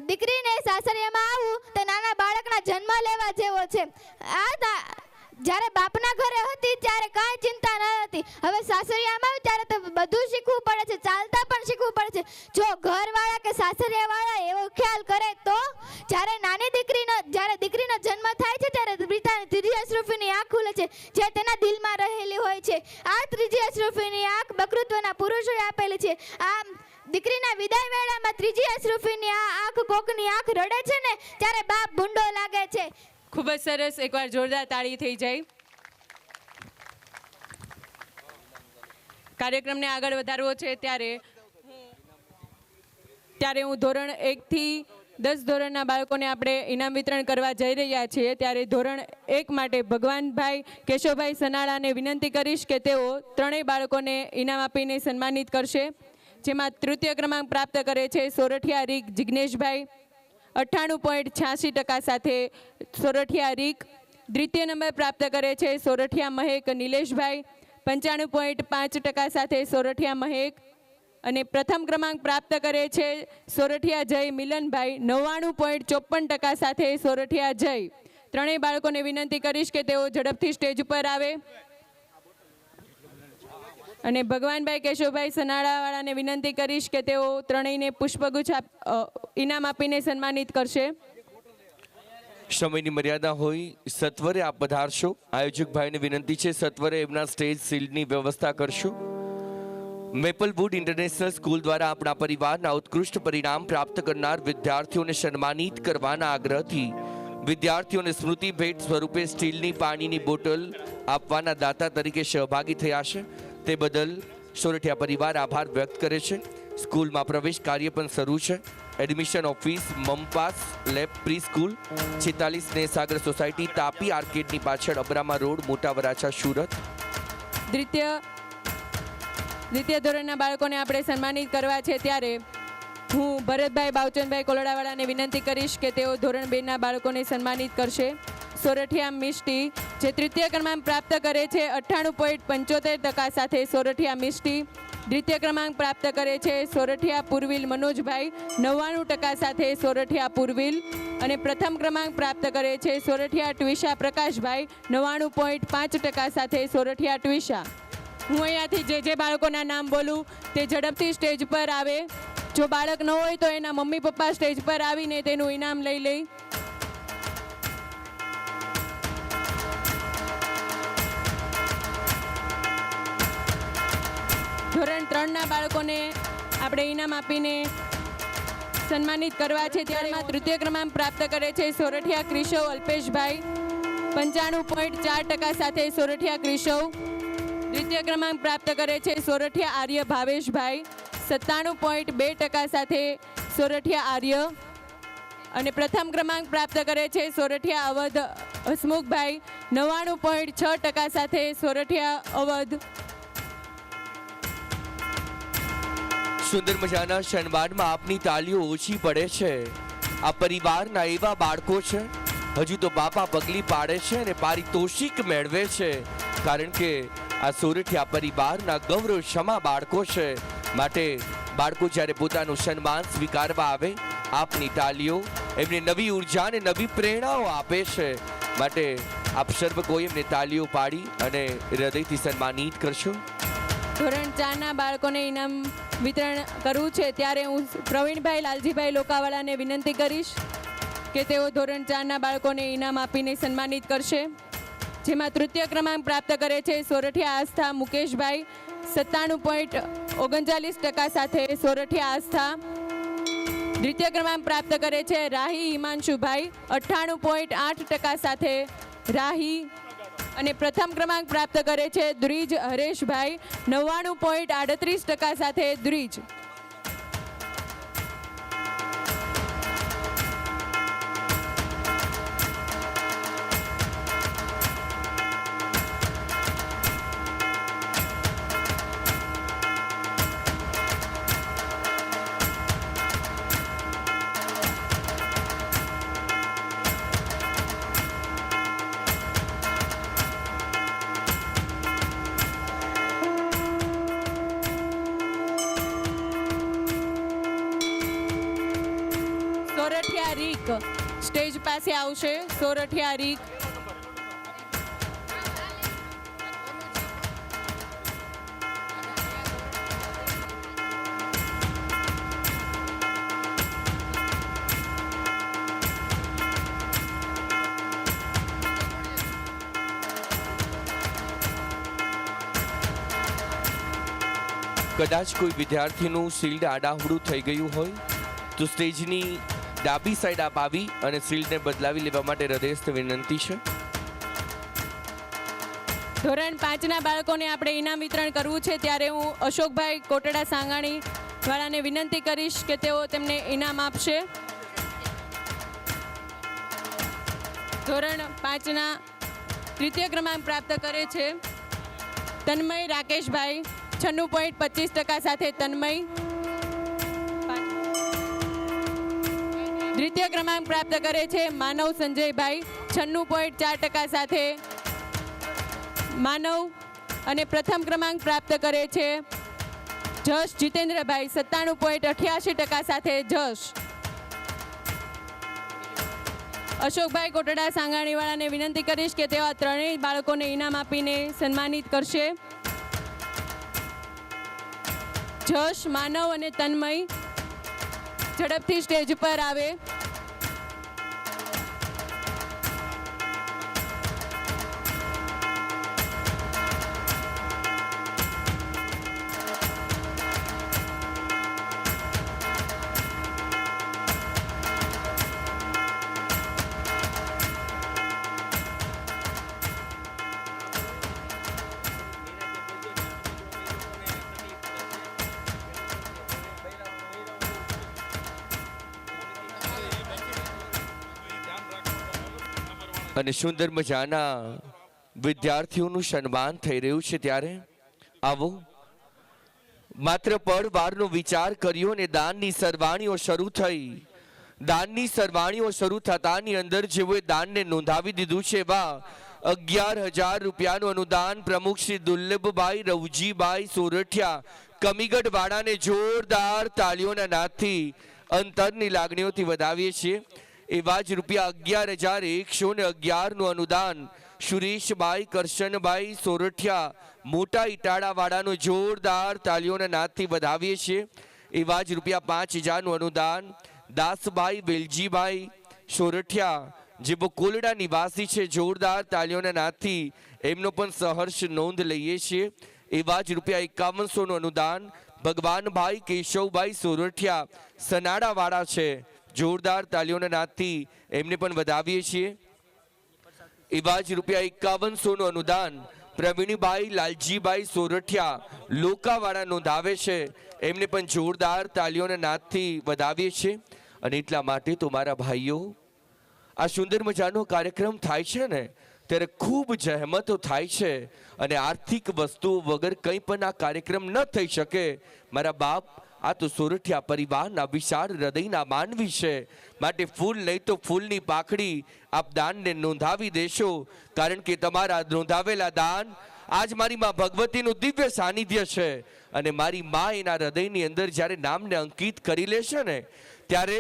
દીકરીને સાસરિયામાં આવવું તે નાના બાળકના જન્મ લેવા જેવો છે. જ્યારે બાપના ઘરે હતી ત્યારે કાંઈ ચિંતા ન હતી. હવે સાસરિયામાં આવી ત્યારે તો બધું શીખવું પડે છે, ચાલતા પણ શીખવું પડે છે. જો ઘરવાળા કે સાસરિયાવાળા એવો ખ્યાલ કરે તો જ્યારે દીકરીનો જન્મ થાય છે ત્યારે પિતાની ત્રીજી અશરફીની આંખ ખુલે છે, જે તેના દિલમાં રહેલી હોય છે. આ ત્રીજી અશરફીની આંખ બકૃત્વના પુરુષોએ આપેલી છે. આ દીકરીના વિદાય વેળામાં ત્રીજી અશરફીની આ આંખ કોકની આંખ રડે છે ને ત્યારે બાપ ભૂંડો લાગે છે. ખૂબ જ સરસ, એકવાર જોરદાર તાળી થઈ જાય. કાર્યક્રમને આગળ વધારવો છે ત્યારે હું ધોરણ 1 થી 10 ધોરણના બાળકોને આપણે ઇનામ વિતરણ કરવા જઈ રહ્યા છીએ. ત્યારે ધોરણ 1 માટે ભગવાનભાઈ કેશવભાઈ સનાળાને વિનંતી કરીશ કે તેઓ ત્રણેય બાળકોને ઇનામ આપીને સન્માનિત કરશે. જેમાં તૃતીય ક્રમાંક પ્રાપ્ત કરે છે સોરઠિયા રીક જિગ્નેશભાઈ 98.86% સાથે સોરઠિયા રીક. દ્વિતીય નંબર પ્રાપ્ત કરે છે સોરઠિયા મહેક નિલેશભાઈ 95.5% સાથે સોરઠિયા મહેક. અને પ્રથમ ક્રમાંક પ્રાપ્ત કરે છે સોરઠિયા જય મિલનભાઈ 99.54% સાથે સોરઠિયા જય. ત્રણેય બાળકોને વિનંતી કરીશ કે તેઓ ઝડપથી સ્ટેજ ઉપર આવે. અને ભગવાનભાઈ કેશવભાઈ સનાળાવાળાને વિનંતી કરીશ કે તેઓ ત્રણેયને પુષ્પગુચ્છ ઇનામ આપીને સન્માનિત કરશે. સમયની મર્યાદા હોય સત્વરે આપ પધારશો. આયોજક ભાઈને વિનંતી છે સત્વરે એમના સ્ટેજ સીલની વ્યવસ્થા કરશો. મેપલવુડ ઇન્ટરનેશનલ સ્કૂલ દ્વારા આપણા પરિવારના ઉત્કૃષ્ટ પરિણામ પ્રાપ્ત કરનાર વિદ્યાર્થીઓને સન્માનિત કરવાના આગ્રહથી વિદ્યાર્થીઓને સ્મૃતિ ભેટ સ્વરૂપે સ્ટીલની પાણીની બોટલ આપવાના દાતા તરીકે સહભાગી થયા છે. તે બદલ સોરઠિયા પરિવાર આભાર વ્યક્ત કરે છે. સ્કૂલમાં પ્રવેશ કાર્ય પણ શરૂ છે. એડમિશન ઓફિસ મમપાસ લેબ પ્રી સ્કૂલ 46 ને સાગર સોસાયટી તાપી આર્કેડની પાછળ અબરામા રોડ મોટા વરાછા સુરત. દ્વિતીય ધોરણના બાળકોને આપણે સન્માનિત કરવા છે ત્યારે હું ભરતભાઈ બાવચંદભાઈ કોલડાવાળાને વિનંતી કરીશ કે તેઓ ધોરણ 2ના બાળકોને સન્માનિત કરશે. સોરઠિયા મિષ્ટી જે તૃતીય ક્રમાંક પ્રાપ્ત કરે છે 98.75% સાથે સોરઠિયા મિષ્ટી. દ્વિતીય ક્રમાંક પ્રાપ્ત કરે છે સોરઠિયા પૂર્વિલ મનોજભાઈ 99% સાથે સોરઠિયા પૂર્વિલ. અને પ્રથમ ક્રમાંક પ્રાપ્ત કરે છે સોરઠિયા ટ્વિશા પ્રકાશભાઈ 99.5% સાથે સોરઠિયા ટ્વિશા. હું અહીંયાથી જે બાળકોના નામ બોલું તે ઝડપથી સ્ટેજ પર આવે. જો બાળક ન હોય તો એના મમ્મી પપ્પા સ્ટેજ પર આવીને તેનું ઇનામ લઈ લે. ધોરણ 3ના બાળકોને આપણે ઇનામ આપીને સન્માનિત કરવા છે. ત્યારમાં તૃતીય ક્રમાંક પ્રાપ્ત કરે છે સોરઠિયા ક્રિશવ અલ્પેશભાઈ 95.4% સાથે સોરઠિયા ક્રિશવ. દ્વિતીય ક્રમાંક પ્રાપ્ત કરે છે સોરઠિયા આર્ય ભાવેશભાઈ 97.2% સાથે સોરઠિયા આર્ય. અને પ્રથમ ક્રમાંક પ્રાપ્ત કરે છે સોરઠિયા અવધ હસમુખભાઈ 99.6% સાથે સોરઠિયા અવધ. સુંદર મજાના શણવાડમાં આપની તાલીઓ ઓછી પડે છે. આ પરિવારના એવા બાળકો છે હજુ તો બાપા પગલી પાડે છે અને પારિતોષિક મેળવે છે, કારણ કે આ સોરઠિયા પરિવારના ગૌરવક્ષમા બાળકો છે. માટે બાળકો જ્યારે પોતાનું સન્માન સ્વીકારવા આવે આપની તાલીઓ એમને નવી ઉર્જા અને નવી પ્રેરણાઓ આપે છે. માટે આપ સર્વ કોઈ એમને તાલીઓ પાડી અને હૃદયથી સન્માનિત કરશો. ધોરણ 4ના બાળકોને ઇનામ વિતરણ કરવું છે ત્યારે હું પ્રવીણભાઈ લાલજીભાઈ લોકાવાળાને વિનંતી કરીશ કે તેઓ ધોરણ 4ના બાળકોને ઇનામ આપીને સન્માનિત કરશે. જેમાં તૃતીય ક્રમાંક પ્રાપ્ત કરે છે સોરઠિયા આસ્થા મુકેશભાઈ 97.39% સાથે સોરઠિયા આસ્થા. દ્વિતીય ક્રમાંક પ્રાપ્ત કરે છે રાહી હિમાંશુભાઈ 98.8% સાથે રાહી. અને પ્રથમ ક્રમાંક પ્રાપ્ત કરે છે દ્વિજ હરેશભાઈ 99.38% સાથે દ્વિજ. રીક સ્ટેજ પાસે આવશે. સોરઠિયા રીક. કદાચ કોઈ વિદ્યાર્થીનું શિલ્ડ આડાહુડું થઈ ગયું હોય તો સ્ટેજની ડાબી સાઈડ આપ આવી અને શિલ્ડને બદલાવી લેવા માટે હૃદયસ્થ વિનંતી છે. ધોરણ 5ના બાળકોને આપણે ઇનામ વિતરણ કરવું છે, ત્યારે હું અશોકભાઈ કોટડા સાંગાણી વાળાને વિનંતી કરીશ કે તેઓ તેમને ઇનામ આપશે. ધોરણ 5ના તૃતીય ક્રમાંક પ્રાપ્ત કરે છે તન્મય રાકેશભાઈ 96.25% સાથે તન્મય. દ્વિતીય ક્રમાંક પ્રાપ્ત કરે છે માનવ સંજયભાઈ 96.4% સાથે માનવ. અને પ્રથમ ક્રમાંક પ્રાપ્ત કરે છે જશ જીતેન્દ્રભાઈ 97.88% સાથે જશ. અશોકભાઈ કોટડા સાંગાણીવાળાને વિનંતી કરીશ કે તેઓ આ ત્રણેય બાળકોને ઇનામ આપીને સન્માનિત કરશે. જશ, માનવ અને તન્મય ઝડપથી સ્ટેજ પર આવે. અને સુંદર મજાના વિદ્યાર્થીઓનું સન્માન થઈ રહ્યું છે, ત્યારે આવો માત્ર પળવારનો વિચાર કર્યો ને દાનની સરવાણીઓ શરૂ થઈ. દાનની સરવાણીઓ શરૂ થતાની અંદર જેઓએ દાનને નોંધાવી દીધું છે એવા 11,000 રૂપિયાનું અનુદાન પ્રમુખ શ્રી દુર્લભભાઈ રવજીભાઈ સોરઠિયા કમીગઢ વાડાને જોરદાર તાળીઓના નાદથી અંતરની લાગણીઓથી વધાવીએ છીએ. એવા જ રૂપિયા 11,111નું અનુદાન સુરેશભાઈ કરશનભાઈ સોરઠિયા મોટા ઇટાળાવાડાનું જોરદાર તાળીઓના નાદથી વધાવીએ છીએ. એવા જ રૂપિયા 5,000નું અનુદાન દાસભાઈ વેલજીભાઈ સોરઠિયા જે બકોલડા નિવાસી છે, જોરદાર તાળીઓના નાદથી એમનો પણ સહર્ષ નોંધ લઈએ છીએ. એવા જ રૂપિયા 5100નું અનુદાન ભગવાનભાઈ કેશવભાઈ સોરઠિયા સનાડાવાડા છે, જોરદાર તાળીઓના નાદથી એમને પણ વધાવીએ છીએ. એવા જ રૂપિયા 5100નું અનુદાન પ્રવીણભાઈ લાલજીભાઈ સોરઠિયા લોકાવાડા નોંધાવે છે, એમને પણ જોરદાર તાળીઓના નાદથી વધાવીએ છીએ. અને એટલા માટે તો મારા ભાઈઓ, આ સુંદર મજાનો કાર્યક્રમ થાય છે ને ત્યારે ખૂબ જહેમતો થાય છે અને આર્થિક વસ્તુઓ વગર કંઈ પણ આ કાર્યક્રમ ન થઈ શકે. મારા બાપ, આ તો સોરઠિયા પરિવારના વિશાળ હૃદયના માનવી છે, માટે ફૂલ નહીં તો ફૂલની પાખડી આપ દાનને નોંધાવી દેશો, કારણ કે તમારા નોંધાવેલા દાન આજ મારી માં ભગવતીનું દિવ્ય સાનિધ્ય છે. અને મારી માં એના હૃદયની અંદર જ્યારે નામને અંકિત કરી લેશે ને ત્યારે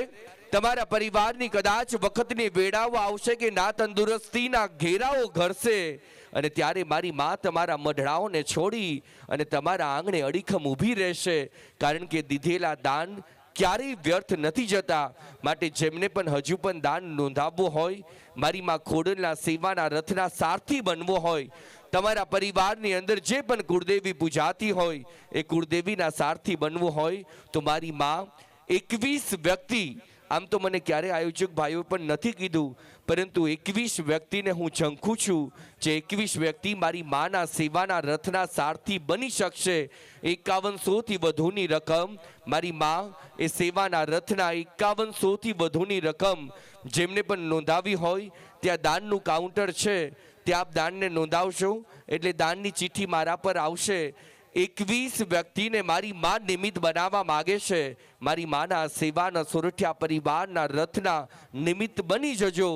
તમારા પરિવારની કદાચ વખતની વેળાઓ આવશે કે ના તંદુરસ્તીના ઘેરાઓ ઘરશે, અને ત્યારે મારી માં તમારા મઢડાઓને છોડી અને તમારા આંગણે અડીખમ ઊભી રહેશે, કારણ કે દીધેલા દાન ક્યારેય વ્યર્થ નથી જતા. માટે જેમને પણ હજુ પણ દાન નોંધાવવું હોય, મારી માં ખોડલના સેવાના રથના સારથી બનવો હોય, તમારા પરિવારની અંદર જે પણ કુળદેવી પૂજાતી હોય એ કુળદેવીના સારથી બનવું હોય, તો મારી માં 21 વ્યક્તિ, આમ તો મને ક્યારે આયોજક ભાઈઓ પણ નથી કીધું, પરંતુ 21 વ્યક્તિને હું ઝંખું છું, જે 21 વ્યક્તિ મારી માના સેવાના રથના સારથી બની શકશે. 5100થી વધુની રકમ મારી માં એ સેવાના રથના 5100થી વધુની રકમ જેમને પણ નોંધાવી હોય, ત્યાં દાનનું કાઉન્ટર છે, ત્યાં આપ દાનને નોંધાવશો એટલે દાનની ચિઠ્ઠી મારા પર આવશે. 21 વ્યક્તિને મારી માં નિમિત્ત બનાવવા માગે છે. મારી માના સેવાના સોરઠિયા પરિવારના રથના નિમિત્ત બની જજો,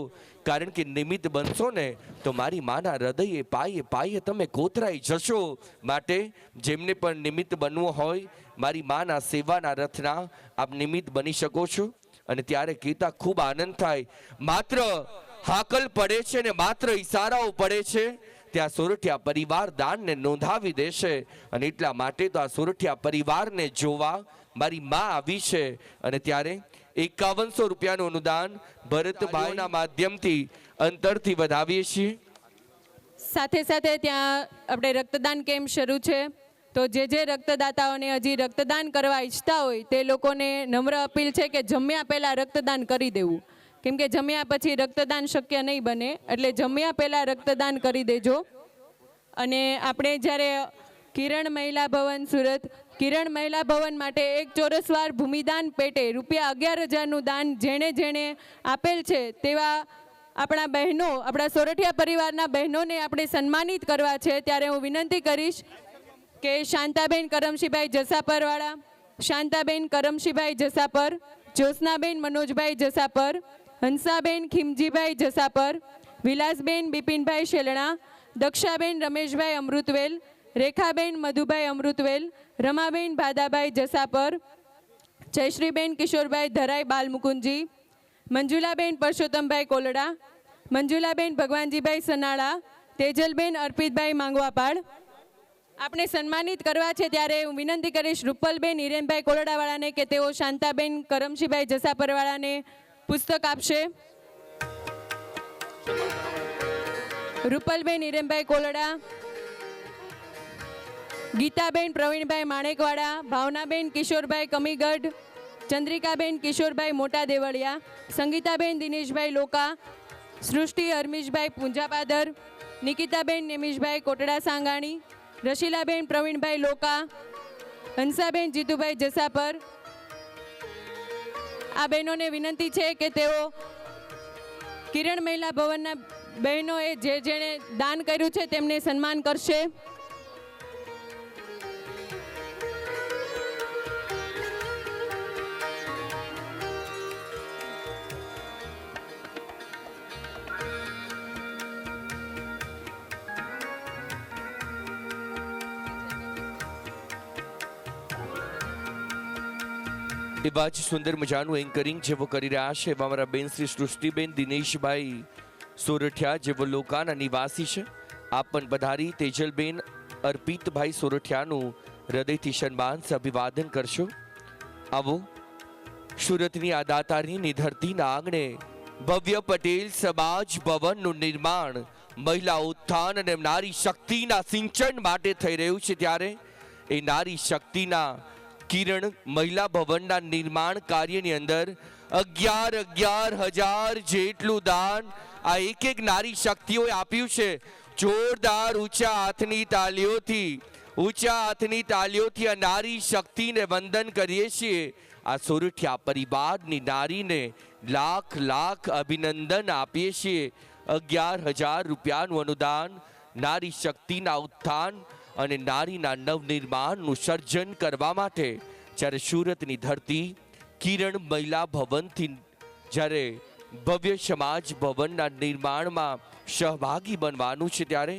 કારણ કે નિમિત્ત બનશો ને તો મારી માના હૃદયે પાયે પાયે તમે કોતરાઈ જશો. માટે જેમને પણ નિમિત્ત બનવું હોય, મારી માના સેવાના રથના આપ નિમિત્ત બની શકો છો. અને ત્યારે કહેતા ખૂબ આનંદ થાય. માત્ર હાકલ પડે છે ને માત્ર ઈશારાઓ પડે છે ત્યાં સોરઠિયા પરિવાર દાનને નોંધાવી દેશે. અને એટલા માટે તો આ સોરઠિયા પરિવારને જોવા મારી માં આવી છે. અને ત્યારે 5100 રૂપિયાનું અનુદાન ભરતભાઈના માધ્યમથી અંતરથી વધાવીએ છીએ. સાથે સાથે ત્યાં આપણે રક્તદાન કેમ્પ શરૂ છે. તો જે રક્તદાતાઓને હજી રક્તદાન કરવા ઈચ્છતા હોય તે લોકોને નમ્ર અપીલ છે કે જમ્યા પહેલાં રક્તદાન કરી દેવું. કેમ કે જમ્યા પછી રક્તદાન શક્ય નહીં બને, એટલે જમ્યા પહેલાં રક્તદાન કરી દેજો. અને આપણે જ્યારે કિરણ મહિલા ભવન સુરત, કિરણ મહિલા ભવન માટે એક ચોરસવાર ભૂમિદાન પેટે ₹11,000નું દાન જેણે આપેલ છે તેવા આપણા બહેનો, આપણા સોરઠિયા પરિવારના બહેનોને આપણે સન્માનિત કરવા છે. ત્યારે હું વિનંતી કરીશ કે શાંતાબેન કરમશીભાઈ જસાપરવાળા, શાંતાબેન કરમશીભાઈ જસાપર, જ્યોત્સનાબેન મનોજભાઈ જસાપર, હંસાબેન ખીમજીભાઈ જસાપર, વિલાસબેન બિપિનભાઈ શેલણા, દક્ષાબેન રમેશભાઈ અમૃતવેલ, રેખાબેન મધુભાઈ અમૃતવેલ, રમાબેન ભાદાભાઈ જસાપર, જયશ્રીબેન કિશોરભાઈ ધરાઈ બાલમુકુંજી, મંજુલાબેન પરસોત્તમભાઈ કોલડા, મંજુલાબેન ભગવાનજીભાઈ સનાળા, તેજલબેન અર્પિતભાઈ માંગવાપાડ આપણે સન્માનિત કરવા છે. ત્યારે હું વિનંતી કરીશ રૂપલબેન હિરેનભાઈ કોલડાવાળાને કે તેઓ શાંતાબેન કરમશીભાઈ જસાપરવાળાને પુસ્તક આપશે. રૂપલબેન હિરેનભાઈ કોલડા, ગીતાબેન પ્રવીણભાઈ માણેકવાડા, ભાવનાબેન કિશોરભાઈ કમીગઢ, ચંદ્રિકાબેન કિશોરભાઈ મોટા દેવળિયા, સંગીતાબેન દિનેશભાઈ લોકા, સૃષ્ટિ હરમીશભાઈ પૂંજાપાદર, નિકિતાબેન નેમિશભાઈ કોટડા સાંગાણી, રશીલાબેન પ્રવીણભાઈ લોકા, હંસાબેન જીતુભાઈ જસાપર. આ બહેનોને વિનંતી છે કે તેઓ કિરણ મહિલા ભવનના બહેનોએ જેણે દાન કર્યું છે તેમને સન્માન કરશે. એવા જ સુંદર મજાનું એન્કરિંગ જેવો કરી રહ્યા છે એવા અમારા બેન શ્રી સૃષ્ટિબેન દિનેશભાઈ સોરઠિયા જેવો લોકાના નિવાસી છે. આપ પણ પધારી તેજલબેન અર્પિતભાઈ સોરઠિયાનું હૃદયથી સન્માન અભિવાદન કરશો. આવો સુરતની આ દાતારીની ધરતીના આંગણે ભવ્ય પટેલ સમાજ ભવનનું નિર્માણ મહિલા ઉત્થાન અને નારી શક્તિના સિંચન માટે થઈ રહ્યું છે. ત્યારે એ નારી શક્તિના કિરણ મહિલા ભવનના નિર્માણ કાર્યની અંદર 11,000 જેટલું દાન આ એક નારી શક્તિઓએ આપ્યું છે. જોરદાર ઊંચા હાથની તાલીઓથી આ નારી શક્તિને વંદન કરીએ છીએ. આ સોરઠિયા પરિવારની નારીને લાખ અભિનંદન આપીએ છીએ. 11,000 રૂપિયાનું અનુદાન નારી શક્તિના ઉત્થાન અને નારીના નવનિર્માણનું સર્જન કરવા માટે. જ્યારે સુરતની ધરતી કિરણ મહિલા ભવનથી જ્યારે ભવ્ય સમાજ ભવનના નિર્માણમાં સહભાગી બનવાનું છે ત્યારે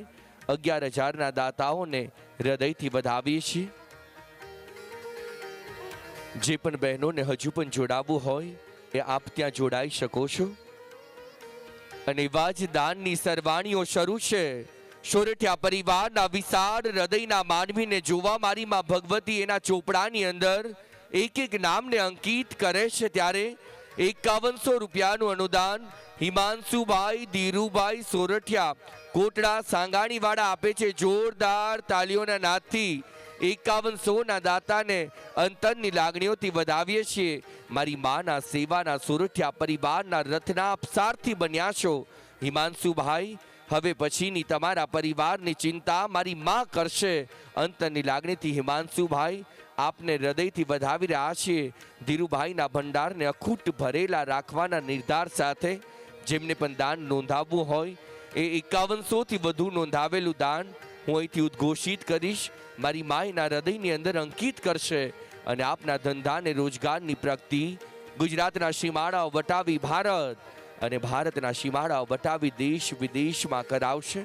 11,000ના દાતાઓને હૃદયથી વધાવીએ છીએ. જે પણ બહેનોને હજુ પણ જોડાવવું હોય એ આપ ત્યાં જોડાઈ શકો છો. અને એવા જ દાનની સરવાણીઓ શરૂ છે. સોરઠિયા પરિવારના વિશાળ હૃદયના માનવીને જોવા મારી માં ભગવતી એના ચોપડાની અંદર એક નામને અંકિત કરે છે. ત્યારે 5100 રૂપિયાનું અનુદાન હિમાંશુભાઈ ધીરુભાઈ સોરઠિયા કોટડા સાંગાણીવાળા આપે છે. જોરદાર તાલીઓના નાદથી 5100ના દાતાને અંતરની લાગણીઓથી વધાવીએ છીએ. મારી માના સેવાના સોરઠિયા પરિવારના રથના આપ સારથી બન્યા છો. હિમાંશુભાઈ, હવે પછીની તમારા પરિવારની ચિંતા મારી માં કરશે. અંતરની લાગણીથી હિમાંશુભાઈ આપને હૃદયથી વધાવી રહ્યા છીએ. ધીરુભાઈના ભંડારને અખૂટ ભરેલા રાખવાના નિર્ધાર સાથે જેમને પણ દાન નોંધાવવું હોય એ 5100થી વધુ નોંધાવેલું દાન હું અહીંથી ઉદ્ઘોષિત કરીશ. મારી માયના હૃદયની અંદર અંકિત કરશે અને આપના ધંધા અને રોજગારની પ્રગતિ ગુજરાતના સીમાડાઓ વટાવી ભારત અને ભારતના સીમાડાઓ વટાવી દેશ વિદેશમાં કરાવશે.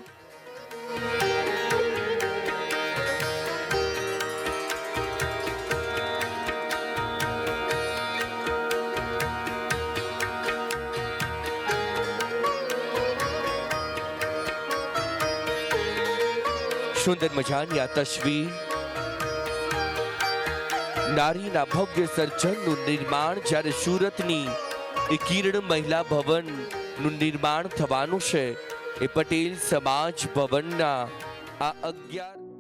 સુંદર મજાની આ તસવીર નારીના ભવ્ય સર્જનનું નિર્માણ જ્યારે સુરતની એ કિરણ મહિલા ભવનનું નિર્માણ થવાનું છે એ પટેલ સમાજ ભવનના આ 11